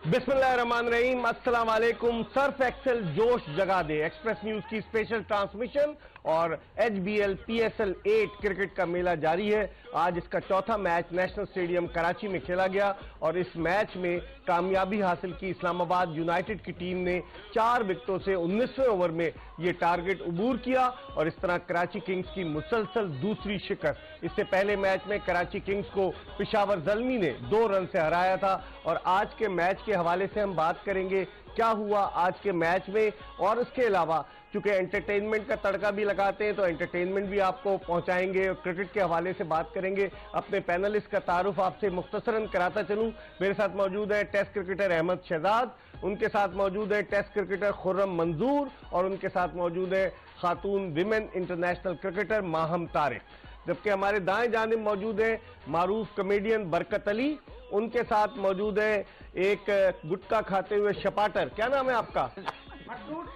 बिस्मिल्लाहिर्रहमानिर्रहीम, अस्सलाम वालेकुम। सर्फ एक्सेल जोश जगा दे एक्सप्रेस न्यूज की स्पेशल ट्रांसमिशन और HBL PSL 8 क्रिकेट का मेला जारी है। आज इसका चौथा मैच नेशनल स्टेडियम कराची में खेला गया और इस मैच में कामयाबी हासिल की इस्लामाबाद यूनाइटेड की टीम ने 4 विकेटों से 19वें ओवर में ये टारगेट अबूर किया और इस तरह कराची किंग्स की मुसलसल दूसरी शिकस्त। इससे पहले मैच में कराची किंग्स को पेशावर ज़ल्मी ने 2 रन से हराया था और आज के मैच के हवाले से हम बात करेंगे क्या हुआ आज के मैच में। और उसके अलावा चूंकि एंटरटेनमेंट का तड़का भी लगाते हैं तो एंटरटेनमेंट भी आपको पहुंचाएंगे और क्रिकेट के हवाले से बात करेंगे। अपने पैनलिस्ट का तारुफ आपसे मुख्तसरन कराता चलूं। मेरे साथ मौजूद है टेस्ट क्रिकेटर अहमद शहजाद, उनके साथ मौजूद है टेस्ट क्रिकेटर खुर्रम मंजूर और उनके साथ मौजूद है खातून women international cricketer Maham Tariq. जबकि हमारे दाएं जानिब मौजूद है मारूफ कॉमेडियन बरकत अली, उनके साथ मौजूद है एक गुटखा खाते हुए शपाटर, क्या नाम है आपका?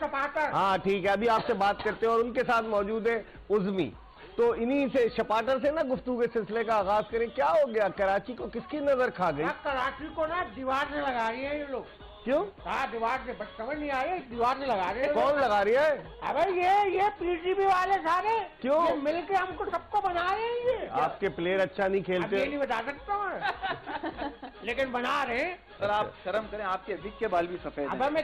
शपाटर। हाँ ठीक है, अभी आपसे बात करते हैं। और उनके साथ मौजूद है उज़मी। तो इन्हीं से शपाटर से ना गुफ्तगू के सिलसिले का आगाज करें। क्या हो गया, कराची को किसकी नजर खा गई? कराची को ना दीवार से लगा रही है ये लोग। क्यों? हाँ दीवार से, बस समझ नहीं आ रही, दीवार से लगा रहे हैं। कौन लगा रही है? अबे ये PTB वाले सारे। क्यों? ये मिलके हमको सबको बना रहे हैं ये। आपके प्लेयर अच्छा नहीं खेलते? ये नहीं बता सकता मैं लेकिन बना रहे हैं। सर आप शर्म करें, आपके विक के बाल भी सफेद हैं। अब मैं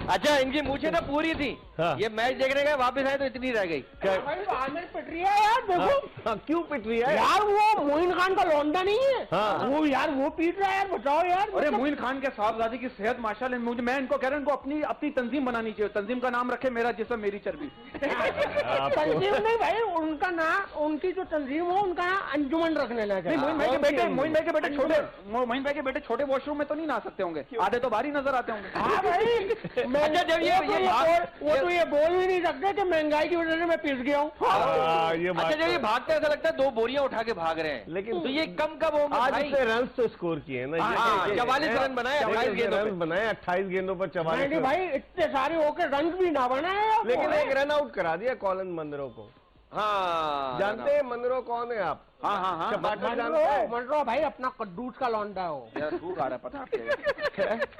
अच्छा इनकी मूछें ना पूरी थी। हाँ। ये मैच देखने गए वापस आए तो इतनी रह गई। भाई आमिर पिट रही है यार, देखो। हाँ, क्यों पिट रही है यार वो मोइन खान का लौंडा नहीं है? हाँ। वो यार वो पीट रहा है यार, बताओ यार। अरे मोइन खान के साहबजादे की सेहत माशाल्लाह। मुझे मैं इनको कह रहा हूं इनको अपनी तंजीम बनानी चाहिए। तंजीम का नाम रखे मेरा जिस्म मेरी चर्बी। तंजीम नहीं भाई, उनका नाम, उनकी जो तंजीम हो उनका नाम अंजुमन रखने लगा। मोइन भाई के बेटे छोटे वॉशरूम में तो नहीं नहा सकते होंगे, आधे तो बाहर ही नजर आते होंगे। हाँ भाई अच्छा जब ये बोल भी नहीं सकते कि महंगाई की वजह से मैं पिस गया हूँ। अच्छा जब ये भागते ऐसा लगता है 2 बोरियां उठा के भाग रहे हैं, लेकिन तो ये कम कब होंगे? आज इसने रन तो स्कोर किए ना, 44 रन बनाए, 28 गेंदों पे बनाए, 28 गेंदों पर 44। भाई इतने सारे होकर रन भी ना बनाए, लेकिन एक रन आउट करा दिया कॉलन मंदरो को। हाँ जानते हैं मंदरो कौन है आप? हाँ शपाटर जानते हैं? मंडरो भाई अपना कद्दूस का लौंडा हो यार भूख आ रहा है पता आपको।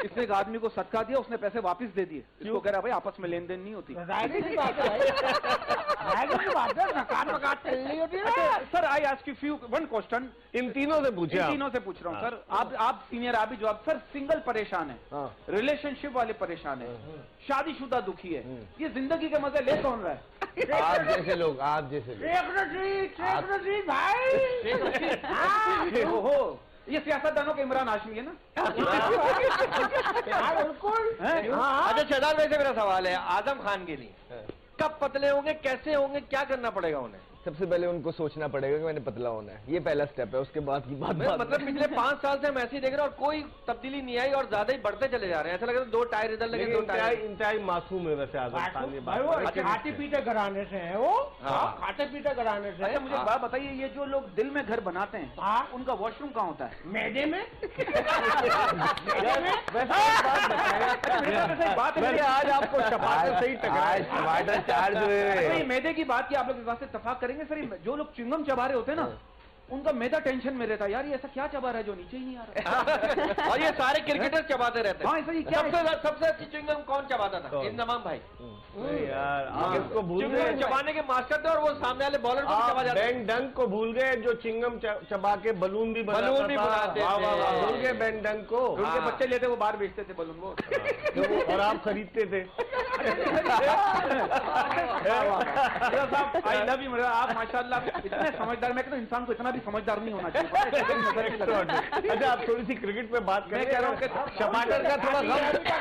इसने एक आदमी को सदका दिया, उसने पैसे वापस दे दिए। इसको कह रहा भाई आपस में लेन देन नहीं होती। Sir I ask you one question. इन तीनों से पूछे? इन तीनों से पूछ रहा हूँ सर। आप सीनियर, आप ही जवाब। सर सिंगल परेशान है, रिलेशनशिप वाले परेशान है, शादीशुदा दुखी है, ये जिंदगी के मजे ले कौन रहा है? आप जैसे लोग, आप जैसे शेख भाई। ओहो, ये सियासतदानों के इमरान हाशमी है ना? बिल्कुल। अच्छा शहजाद भाई से मेरा सवाल है, आजम खान के लिए कब पतले होंगे, कैसे होंगे, क्या करना पड़ेगा उन्हें? सबसे पहले उनको सोचना पड़ेगा कि मैंने पतला होना है, ये पहला स्टेप है। उसके बाद की बात मतलब पिछले 5 साल से हम ऐसे ही देख रहे हैं और कोई तब्दीली नहीं आई और ज्यादा ही बढ़ते चले जा रहे हैं। ऐसा लग रहा है 2 टायर इधर लगे, 2 टायर। इंतहाई मासूम है वैसे आजम खान। खाते पीते घराने से है वो। खाते पीते घराने से। अच्छा मुझे एक बात बताइए, ये जो लोग दिल में घर बनाते हैं उनका वॉशरूम कहाँ होता है? मैदे में। आज आपको शपाटर से ही टकराए, टमाटर चार्ज हुए। मैदे की बात की आप लोग इस बात से इत्तेफाक करेंगे सर, जो लोग च्युइंगम चबा रहे होते हैं ना उनका मैदा टेंशन में रहता है यार, ये ऐसा क्या चबा रहा है जो नीचे ही नहीं आ रहा। और ये सारे क्रिकेटर चबाते रहते हैं। हाँ ऐसा ही क्या? सबसे अच्छी च्युइंगम कौन चबाता था? इंजमाम भाई। यार आप इसको भूल गए, चबाने के मास्टर थे और वो सामने वाले बॉलर को चबा जाते। बेन डंक को भूल गए जो चिंगम चबा के बलून भी बनाते थे। भूल गए बेन डंक को? उनके बच्चे लेते वो बाहर बेचते थे बलून वो, और आप खरीदते थे। I love you. आप माशाल्लाह इतने समझदार, मैं कहता हूं इंसान को इतना भी समझदार नहीं होना चाहिए। अच्छा आप थोड़ी सी क्रिकेट पे बात करें। कह रहा हूँ कि शपाटर का थोड़ा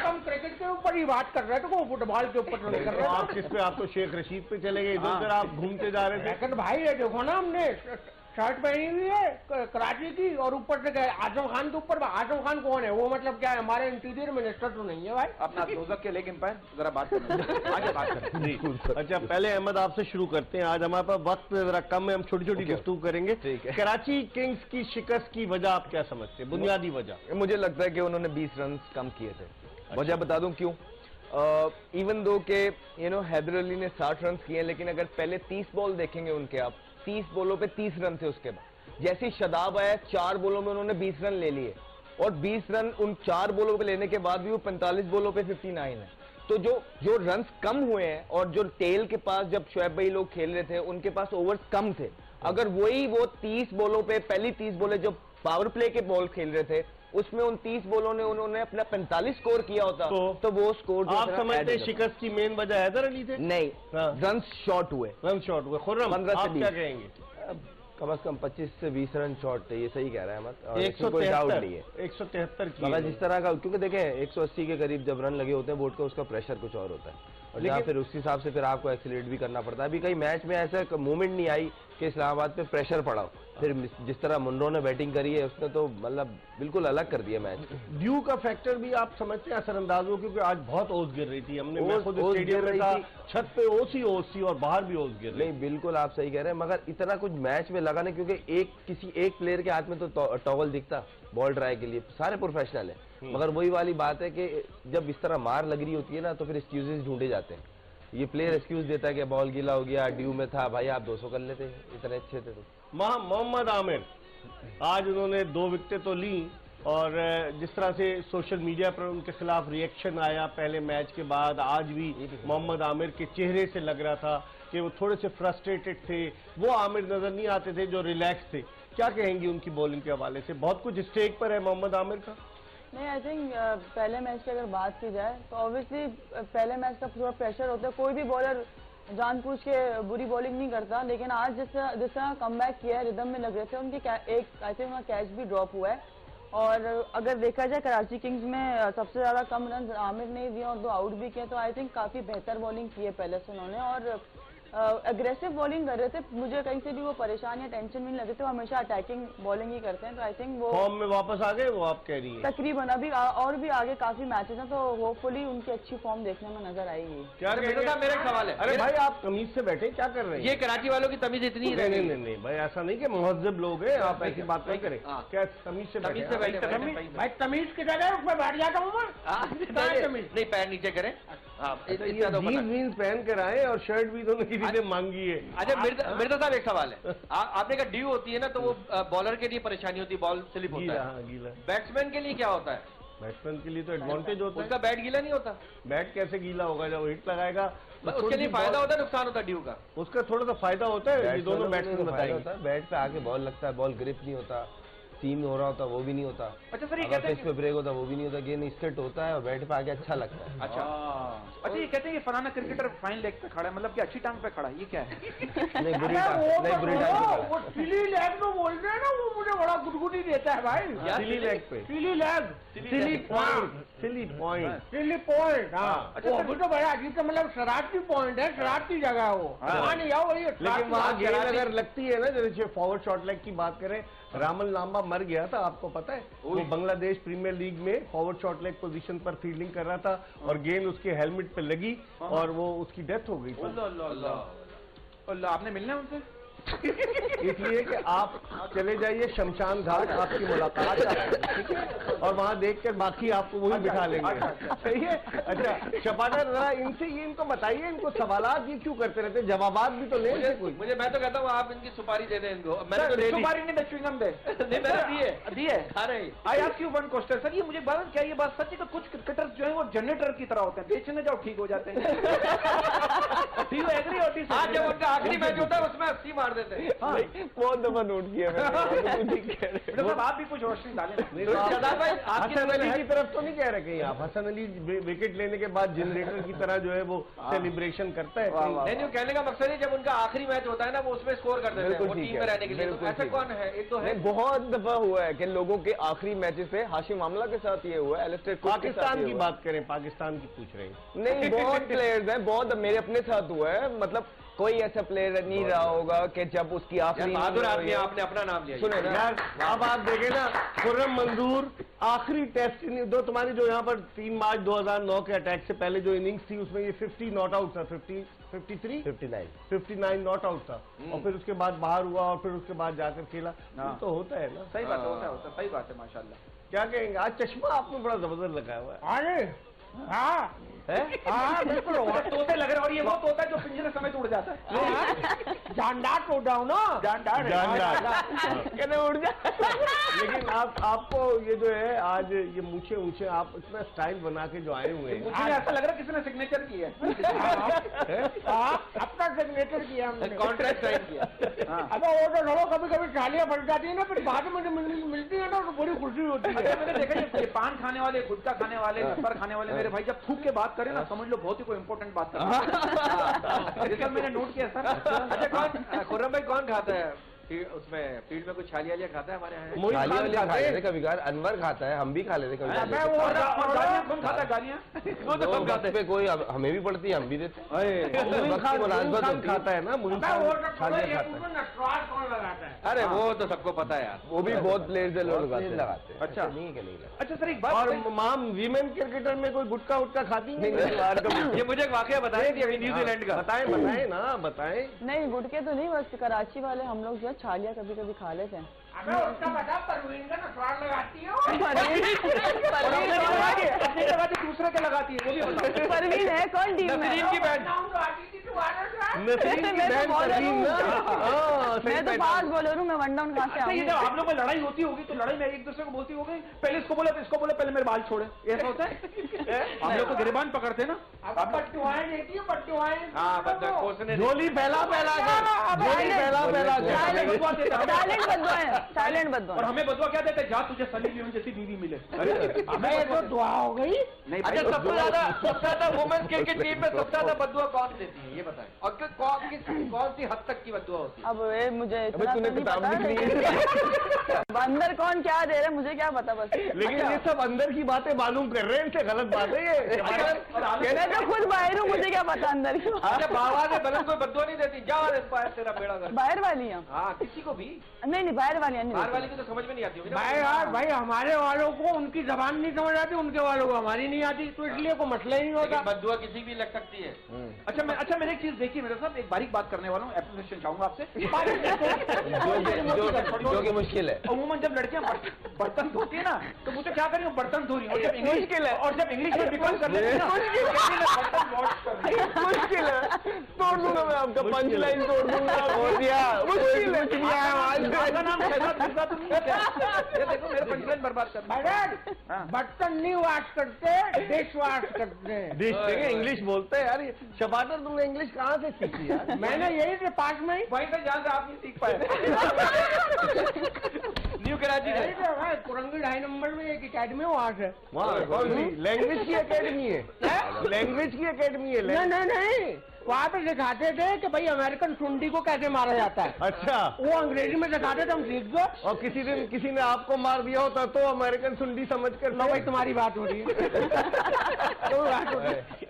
हम क्रिकेट के ऊपर ही बात कर रहे थे, वो फुटबॉल के ऊपर नहीं कर रहे। आप किस पे? आप तो शेख रशीद पे चले गए, इधर उधर आप घूमते जा रहे थे। लेकिन भाई ये देखो ना, हमने शर्ट पहनी हुई है कराची की और ऊपर से गए आजम खान के ऊपर। आजम खान कौन है? वो मतलब क्या है, हमारे इंटीरियर मिनिस्टर तो नहीं है भाई। अपना दोजक के लेकिन पाए जरा बात करें, आगे बात करें जी। अच्छा पहले अहमद आपसे शुरू करते हैं। आज हमारे पास वक्त जरा कम है, हम छोटी छोटी गुफ्तगू करेंगे। कराची किंग्स की शिकस्त की वजह आप क्या समझते हैं, बुनियादी वजह? मुझे लगता है कि उन्होंने 20 रन कम किए थे। वजह बता दूं क्यों? इवन दो के हैदर अली ने 60 रन किए, लेकिन अगर पहले 30 बॉल देखेंगे उनके, आप 30 बॉलों पे 30 रन थे। उसके बाद जैसे शादाब आया 4 बॉलों में उन्होंने 20 रन ले लिए। और 20 रन उन 4 बॉलों पे लेने के बाद भी वो 45 बॉलों पे 59 है। तो जो रन्स कम हुए हैं और जो टेल के पास जब शोएब भाई लोग खेल रहे थे उनके पास ओवर्स कम थे, अगर वही वो 30 बॉलों पे पहली 30 बॉलें जो पावर प्ले के बॉल खेल रहे थे उसमें उन 30 बॉलों ने उन्होंने अपना 45 स्कोर किया होता तो वो स्कोर आप समझते हैं शिकस्त की मेन वजह हैदर अली थे? नहीं, रन शॉर्ट हुए, खुर्रम 15 से 20 क्या कहेंगे? कम से कम 25 से 20 रन शॉट थे, ये सही कह रहा है अहमद, 173 की मगर जिस तरह का, क्योंकि देखें 180 के करीब जब रन लगे होते हैं बोर्ड का, उसका प्रेशर कुछ और होता है और जहाँ फिर उस हिसाब से फिर आपको एक्सीलरेट भी करना पड़ता है। अभी कई मैच में ऐसा मूवमेंट नहीं आई कि इस्लामाबाद पे प्रेशर पड़ा, फिर जिस तरह मुंडो ने बैटिंग करी है उसने तो मतलब बिल्कुल अलग कर दिया मैच। ड्यू का फैक्टर भी आप समझते हैं असरअंदाज हो, क्योंकि आज बहुत ओस गिर रही थी, मैं खुद स्टेडियम में था, छत पे ओस थी और बाहर भी ओस गिर रही। नहीं बिल्कुल आप सही कह रहे हैं, मगर इतना कुछ मैच में लगा नहीं, क्योंकि किसी एक प्लेयर के हाथ में तो टॉवल दिखता बॉल ट्राई के लिए, सारे प्रोफेशनल है, मगर वही वाली बात है कि जब इस तरह मार लग रही होती है ना तो फिर एक्सक्यूजेस ढूंढे जाते हैं। ये प्लेयर एक्सक्यूज देता है कि बॉल गीला हो गया, ड्यू में था, भाई आप 200 कर लेते, इतने अच्छे थे। तो मोहम्मद आमिर आज उन्होंने 2 विकेटें तो ली और जिस तरह से सोशल मीडिया पर उनके खिलाफ रिएक्शन आया पहले मैच के बाद, आज भी मोहम्मद आमिर के चेहरे से लग रहा था कि वो थोड़े से फ्रस्ट्रेटेड थे, वो आमिर नजर नहीं आते थे जो रिलैक्स थे। क्या कहेंगी उनकी बॉलिंग के हवाले से? बहुत कुछ स्टेक पर है मोहम्मद आमिर का। नहीं, आई थिंक पहले मैच की अगर बात की जाए तो ऑब्वियसली पहले मैच का थोड़ा प्रेशर होता है, कोई भी बॉलर जानबूझ के बुरी बॉलिंग नहीं करता, लेकिन आज जिस तरह कमबैक किया है, रिदम में लग रहे थे उनके, एक आई थिंक वहाँ कैच भी ड्रॉप हुआ है। और अगर देखा जाए कराची किंग्स में सबसे ज्यादा कम रन आमिर ने दिए और 2 आउट भी किए, तो आई थिंक काफी बेहतर बॉलिंग की है पहले से उन्होंने और अग्रेसिव बॉलिंग कर रहे थे। मुझे कहीं से भी वो परेशान या टेंशन नहीं लगे थे, वो हमेशा अटैकिंग बॉलिंग ही करते हैं, तो आई थिंक वो फॉर्म में वापस आ गए वो, आप कह रही हैं? तकरीबन अभी और भी आगे काफी मैचेस हैं, तो होपफुली उनकी अच्छी फॉर्म देखने में नजर आएगी। क्या मेरा एक सवाल है, अरे भाई आप तमीज से बैठे क्या कर रहे हैं? ये कराची वालों की तमीज इतनी नहीं भाई, ऐसा नहीं कि महज़ब लोग हैं, आप ऐसी बात नहीं करें। क्या तमीज से बैठे? भाई तमीज की जगह उसमें बैठ जाता हूँ मैं। नहीं, पैर नीचे करें, जीन्स पहन कर आए और शर्ट भी दोनों किसी ने मांगी है। अच्छा मिर्जा साहब एक सवाल है, आपने कहा ड्यू होती है ना तो वो बॉलर के लिए परेशानी होती है, बॉल स्लिप होता है, गीला। बैट्समैन के लिए क्या होता है? बैट्समैन के लिए तो एडवांटेज होता है। उसका बैट गीला नहीं होता? बैट कैसे गीला होगा? जब हिट लगाएगा उसके लिए फायदा होता है, नुकसान होता है ड्यू का? उसका थोड़ा सा फायदा होता है, ये दोनों बैट्समैन बताएंगे। बैट पे आके बॉल लगता है, बॉल ग्रिप नहीं होता, सीम हो रहा होता वो भी नहीं होता। अच्छा सर, ये कहते हैं पे ब्रेक होता वो भी नहीं होता, गेंद स्ट्रेट होता है और बैट पे आके अच्छा लगता है। अच्छा ये कहते हैं कि फलाना क्रिकेटर फाइन लेग पे खड़ा है, मतलब कि अच्छी टांग पे खड़ा है, ये क्या है? नहीं बुरी टांग, वो सिली लेग तो बोलते हैं ना, वो मुझे बड़ा गुदगुदी देता है भाई। सिली लेग पे, silly leg, silly point, silly point, silly point. हाँ अच्छा, वो तो बड़ा अजीब, मतलब शरारती पॉइंट है, शरारती जगह है वो, वहाँ नहीं जाओ। लेकिन वहाँ गेंद अगर लगती है ना, जैसे फॉरवर्ड शॉट लेग की बात करें, रामन लांबा मर गया था, आपको पता है? वो बांग्लादेश प्रीमियर लीग में फॉरवर्ड शॉट लेग पोजीशन पर फील्डिंग कर रहा था और गेंद उसके हेलमेट पे लगी और वो उसकी डेथ हो गई थी। अल्लाह, आपने मिलना है उनसे? इसलिए कि आप चले जाइए शमशान घाट, आपकी मुलाकात ठीक है, और वहाँ देखकर बाकी आपको वही बिठा लेंगे। सही है? अच्छा शपाना, जरा इनसे ये इनको बताइए, इनको सवालात ये क्यों करते रहते, जवाबात भी तो लेंगे कोई। मैं तो कहता हूँ आप इनकी सुपारी दे दें इनको। मैंने तो सुपारी नहीं, च्युइंगम दे। नहीं मैंने दिए खा रहे। आई ask you one question sir, ये मुझे बात क्या, ये बात सच है कि कुछ क्रिकेटर्स जो है वो जनरेटर की तरह होते हैं, बेचने जाओ ठीक हो जाते हैं? एग्री होती है? आज जब उनका आखिरी मैच होता है उसमें 80 मार देते हैं। बहुत दफा नोट किया मैंने। आप भी कुछ रोशनी डालें। हसन अली की तरफ तो नहीं कह रहे कहीं आप? हसन अली विकेट लेने के बाद जनरेटर की तरह जो है वो सेलिब्रेशन करता है। नहीं, कहने का मकसद है जब उनका आखिरी मैच होता है ना वो उसमें स्कोर कर देते हैं, वो टीम में रहने के लिए। तो ऐसा कौन है? एक तो है, बहुत दफा हुआ है कि लोगों के आखिरी मैचेस पे, हाशिम आमला के साथ ये हुआ है, एलिस्टेयर कुक पाकिस्तान की बात करें, पाकिस्तान की पूछ रहे हैं। नहीं बहुत प्लेयर्स हैं, बहुत मेरे अपने साथ हुआ है, मतलब कोई ऐसा प्लेयर नहीं रहा होगा कि जब उसकी आखिरी बहादुर आदमी, आपने अपना नाम लिया। सुने ना यार, अब आप देखें ना, खुर्रम मंजूर आखिरी टेस्ट दो तुम्हारी जो यहाँ पर 3 मार्च 2009 के अटैक से पहले जो इनिंग्स थी उसमें ये 50 नॉट आउट था, 59 नॉट आउट था, और फिर उसके बाद बाहर हुआ और फिर उसके बाद जाकर खेला। तो होता है ना। सही बात है, होता है, सही बात है, माशाल्लाह। क्या कहेंगे? आज चश्मा आपने बड़ा जबरदस्त लगाया हुआ है। अरे हाँ बिल्कुल तोते लग रहे, और ये वो तोता है जो पिंजरे समेत उड़ जाता है। जानदार तोड़ रहा हूँ ना, जानदार कहने उड़ जा। लेकिन आपको ये जो है आज ये मूछे ऊंचे आप इतना स्टाइल बना के जो आए हुए हैं, मुझे ऐसा लग रहा है किसी ने सिग्नेचर किया अपना सिग्नेचर किया हमने, कॉन्ट्रैक्ट साइन किया। अब वो तो लोगों कभी कभी थालियां बढ़ जाती है ना, फिर बाद में मिलती है ना तो बड़ी खुशी होती है। मैंने देखा ये पान खाने वाले, गुटखा खाने वाले, नंबर खाने वाले मेरे भाई जब थूक के बात करें ना, समझ लो बहुत ही कोई इंपॉर्टेंट बात कर रहे हैं। सर मैंने नोट किया सर। अच्छा कौन खुर्रम भाई कौन खाता है उसमें फील्ड में कुछ छालिया खाता है हमारे यहाँ? छालिया खा लेते कभी कभार, अनवर खाता है, हम भी खा लेते कभी गालियाँ कौन खाता है? गालियाँ वो तो सब खाते पे कोई हमें भी पड़ती है, हम भी देते खान खाता है ना, छालिया खाता है। अरे वो तो सबको पता है यार, वो भी बहुत प्लेयर से लोग लगाते हैं। अच्छा नहीं के नहीं। अच्छा सर एक बात, और माम वीमेन क्रिकेटर में कोई गुटका उटका खाती नहीं? ये मुझे एक वाकया बताए न्यूजीलैंड का। बताएं बताएं ना बताएं। नहीं गुटके तो नहीं, बस कराची वाले हम लोग जो है छालिया कभी कभी खा लेते हैं। अबे उसका बता, परवीन का नटवार लगाती हो? अपनी लगाती दूसरे के लगाती है, वो भी बताओ। परवीन है कौन टीम में? नसरीन की बहन। नसरीन की बहन परवीन ना? हाँ, सही मैं तो पहचान। फास्ट बॉलर हूँ, मैं वन डाउन कहाँ से अच्छा ये आऊँगी? जब आप लोग में लड़ाई होती होगी तो लड़ाई में एक दूसरे को बोलती होगी, पहले इसको बोला तो इसको बोला, पहले मेरे बाल छोड़े, ऐसा होता है? हम लोग तो गिरबान पकड़ते हैं ना, अब पट्टुआएं देखिए, पट्टुआएं। हाँ बस झोली फैला फैला कर, झोली फैला फैला कर। साइलेंट बदुआ है, साइलेंट बदुआ। और हमें बदुआ क्या देते हैं? जा तुझे सनी लियोन जैसी बीवी मिले। अबे तो दुआ हो गई। नहीं अच्छा सबसे ज्यादा वुमेन्स क्रिकेट टीम में सबसे ज्यादा बदुआ कौन देती है ये बताएं, और कौन सी हद तक की बदुआ होती है? अब ये मुझे इतना तो तूने नहीं किताब पता, लिख ली लेकिन अंदर कौन क्या दे रहा है मुझे क्या पता बस। लेकिन ये सब अंदर की बातें मालूम कर रहे हैं, इनसे गलत बात है ये। मैं तो खुद बाहर हूँ, मुझे क्या पता अंदर की। अच्छा बाबा ने गलत कोई बदुआ नहीं देती, जा इंस्पायर तेरा बेड़ा कर। बाहर वाली हैं? हाँ किसी को भी, नहीं बाहर वाली नहीं। बाहर वाली की तो समझ में नहीं आती होगी ना। भाई यार भाई, हमारे वालों को उनकी जबान नहीं समझ आती, उनके वालों को हमारी नहीं आती, तो इसलिए कोई मसला ही नहीं होता। बदुआ किसी भी लग सकती है। अच्छा मैंने एक चीज देखी मेरे साथ, एक बारीक बात करने वाला हूँ, एप्रिसिएशन चाहूंगा आपसे। जो कि मुश्किल है। अमूमन जब लड़कियां बर्तन धोती है ना तो मुझे क्या करेंगे, बर्तन धो रही है, और जब इंग्लिश में डिफाइन कर लेते हैं ना, बर्तन वॉश कर रही है। मुश्किल है, तोड़ दूंगा मैं आपका पंच लाइन, तोड़ दूंगा। हो गया मुश्किल है। आपका नाम शहजाद मिर्जा तो नहीं है क्या? ये देखो मेरे पंच लाइन बर्बाद कर मैडम बर्तन नहीं वॉश करते, डिश वॉश करते हैं। डिश देंगे, इंग्लिश बोलते हैं यार। ये शबाटर तुमने इंग्लिश कहाँ से सीखी यार? मैंने यही से पास में ही वहीं से जहाँ से आप नहीं सीख पाए। न्यू कराची यही में से है, कुरंगी 2.5 नंबर में एक अकेडमी वहाँ से। वहाँ कौन सी लैंग्वेज की एकेडमी है? लैंग्वेज की एकेडमी है? नहीं वहाँ पे सिखाते थे कि भाई अमेरिकन सुंडी को कैसे मारा जाता है। अच्छा, वो अंग्रेजी में सिखाते थे, हम सीख गए। और किसी दिन किसी ने आपको मार दिया होता तो अमेरिकन सुंडी समझ कर लो भाई तुम्हारी बात हो रही है।